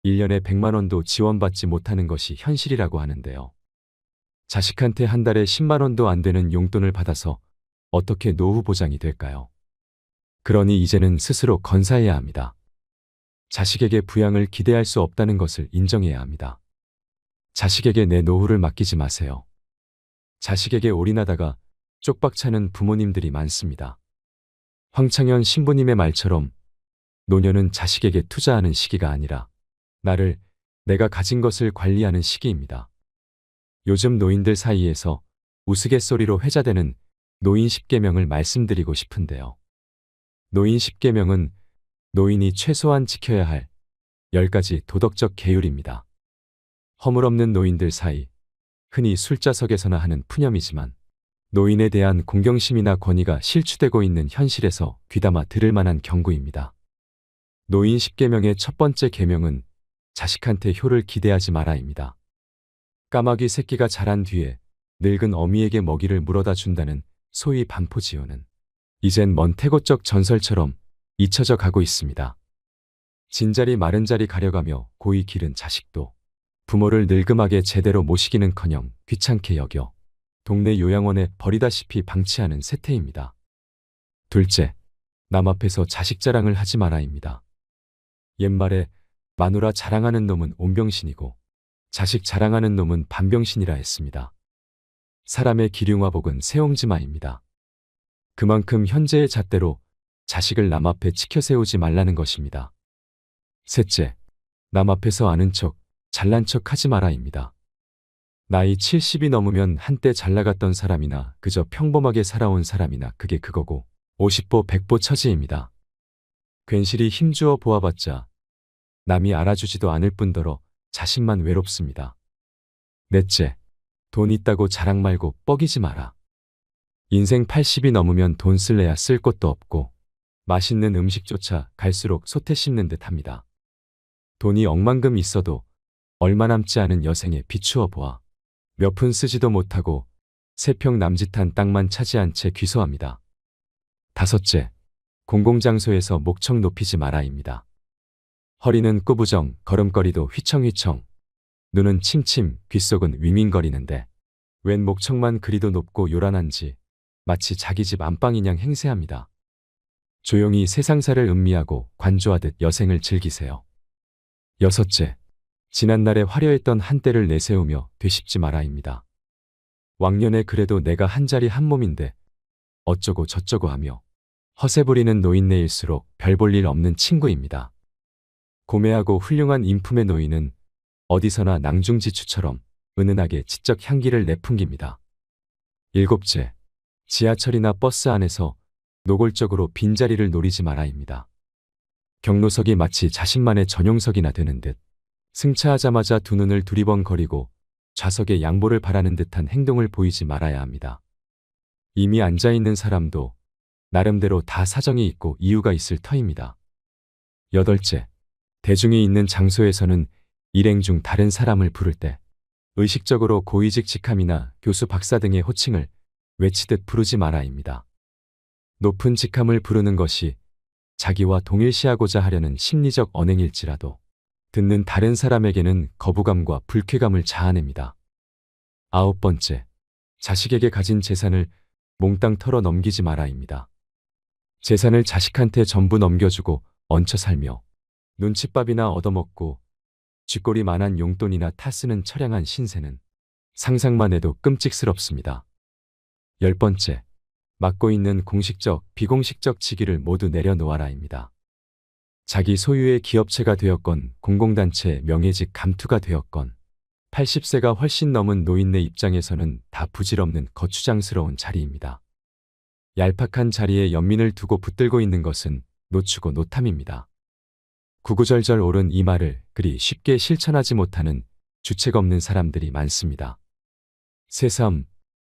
1년에 100만 원도 지원받지 못하는 것이 현실이라고 하는데요. 자식한테 한 달에 10만 원도 안 되는 용돈을 받아서 어떻게 노후 보장이 될까요? 그러니 이제는 스스로 건사해야 합니다. 자식에게 부양을 기대할 수 없다는 것을 인정해야 합니다. 자식에게 내 노후를 맡기지 마세요. 자식에게 올인하다가 쪽박차는 부모님들이 많습니다. 황창현 신부님의 말처럼 노년은 자식에게 투자하는 시기가 아니라 내가 가진 것을 관리하는 시기입니다. 요즘 노인들 사이에서 우스갯소리로 회자되는 노인 10계명을 말씀드리고 싶은데요. 노인 10계명은 노인이 최소한 지켜야 할 10가지 도덕적 계율입니다. 허물없는 노인들 사이, 흔히 술자석에서나 하는 푸념이지만 노인에 대한 공경심이나 권위가 실추되고 있는 현실에서 귀담아 들을 만한 경고입니다. 노인 10계명의 첫 번째 계명은 자식한테 효를 기대하지 마라입니다. 까마귀 새끼가 자란 뒤에 늙은 어미에게 먹이를 물어다 준다는 소위 반포지효는 이젠 먼 태고적 전설처럼 잊혀져 가고 있습니다. 진자리 마른 자리 가려가며 고이 기른 자식도 부모를 늙음하게 제대로 모시기는커녕 귀찮게 여겨 동네 요양원에 버리다시피 방치하는 세태입니다. 둘째, 남 앞에서 자식 자랑을 하지 마라입니다. 옛말에 마누라 자랑하는 놈은 온병신이고 자식 자랑하는 놈은 반병신이라 했습니다. 사람의 기륭화복은 새옹지마입니다. 그만큼 현재의 잣대로 자식을 남 앞에 치켜 세우지 말라는 것입니다. 셋째, 남 앞에서 아는 척, 잘난 척 하지 마라입니다. 나이 70이 넘으면 한때 잘 나갔던 사람이나 그저 평범하게 살아온 사람이나 그게 그거고 50보 100보 처지입니다. 괜시리 힘주어 보아봤자 남이 알아주지도 않을 뿐더러 자신만 외롭습니다. 넷째, 돈 있다고 자랑 말고 뻐기지 마라. 인생 80이 넘으면 돈 쓸래야 쓸 곳도 없고 맛있는 음식조차 갈수록 솥에 씹는 듯 합니다. 돈이 억만금 있어도 얼마 남지 않은 여생에 비추어 보아 몇 푼 쓰지도 못하고 3평 남짓한 땅만 차지한 채 귀소합니다. 다섯째, 공공장소에서 목청 높이지 마라입니다. 허리는 꾸부정, 걸음걸이도 휘청휘청, 눈은 침침, 귓속은 위민거리는데 웬 목청만 그리도 높고 요란한지 마치 자기 집 안방이냥 행세합니다. 조용히 세상사를 음미하고 관조하듯 여생을 즐기세요. 여섯째, 지난날에 화려했던 한때를 내세우며 되씹지 마라입니다. 왕년에 그래도 내가 한 자리 한 몸인데 어쩌고 저쩌고 하며 허세 부리는 노인네일수록 별 볼 일 없는 친구입니다. 고매하고 훌륭한 인품의 노인은 어디서나 낭중지추처럼 은은하게 지적 향기를 내풍깁니다. 일곱째, 지하철이나 버스 안에서 노골적으로 빈자리를 노리지 마라입니다. 경로석이 마치 자신만의 전용석이나 되는 듯 승차하자마자 두 눈을 두리번거리고 좌석에 양보를 바라는 듯한 행동을 보이지 말아야 합니다. 이미 앉아있는 사람도 나름대로 다 사정이 있고 이유가 있을 터입니다. 여덟째, 대중이 있는 장소에서는 일행 중 다른 사람을 부를 때 의식적으로 고위직직함이나 교수 박사 등의 호칭을 외치듯 부르지 마라입니다. 높은 직함을 부르는 것이 자기와 동일시하고자 하려는 심리적 언행일지라도 듣는 다른 사람에게는 거부감과 불쾌감을 자아냅니다. 아홉 번째, 자식에게 가진 재산을 몽땅 털어 넘기지 마라입니다. 재산을 자식한테 전부 넘겨주고 얹혀 살며 눈칫밥이나 얻어먹고 쥐꼬리만한 용돈이나 타쓰는 처량한 신세는 상상만 해도 끔찍스럽습니다. 10번째, 맡고 있는 공식적, 비공식적 직위를 모두 내려놓아라입니다. 자기 소유의 기업체가 되었건 공공단체 명예직 감투가 되었건 80세가 훨씬 넘은 노인네 입장에서는 다 부질없는 거추장스러운 자리입니다. 얄팍한 자리에 연민을 두고 붙들고 있는 것은 노추고 노탐입니다. 구구절절 옳은 이 말을 그리 쉽게 실천하지 못하는 주책 없는 사람들이 많습니다. 새삼,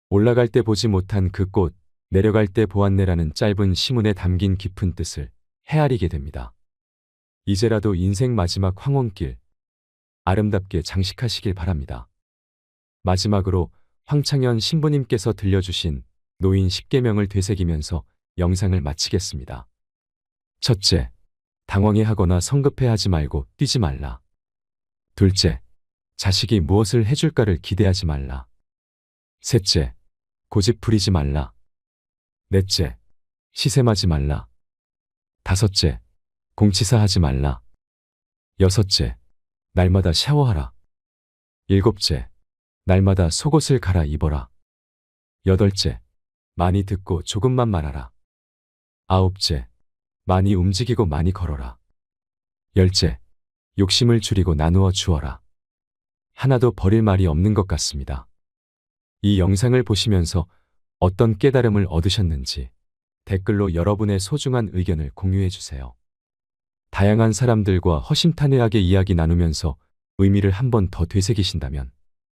올라갈 때 보지 못한 그 꽃, 내려갈 때 보았네라는 짧은 시문에 담긴 깊은 뜻을 헤아리게 됩니다. 이제라도 인생 마지막 황혼길, 아름답게 장식하시길 바랍니다. 마지막으로 황창현 신부님께서 들려주신 노인 10계명을 되새기면서 영상을 마치겠습니다. 첫째, 당황해하거나 성급해하지 말고 뛰지 말라. 둘째, 자식이 무엇을 해줄까를 기대하지 말라. 셋째, 고집 부리지 말라. 넷째, 시샘하지 말라. 다섯째, 공치사하지 말라. 여섯째, 날마다 샤워하라. 일곱째, 날마다 속옷을 갈아 입어라. 여덟째, 많이 듣고 조금만 말하라. 아홉째, 많이 움직이고 많이 걸어라. 열째, 욕심을 줄이고 나누어 주어라. 하나도 버릴 말이 없는 것 같습니다. 이 영상을 보시면서 어떤 깨달음을 얻으셨는지 댓글로 여러분의 소중한 의견을 공유해 주세요. 다양한 사람들과 허심탄회하게 이야기 나누면서 의미를 한 번 더 되새기신다면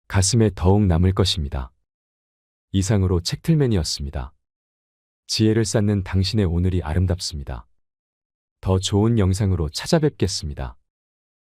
가슴에 더욱 남을 것입니다. 이상으로 책틀맨이었습니다. 지혜를 쌓는 당신의 오늘이 아름답습니다. 더 좋은 영상으로 찾아뵙겠습니다.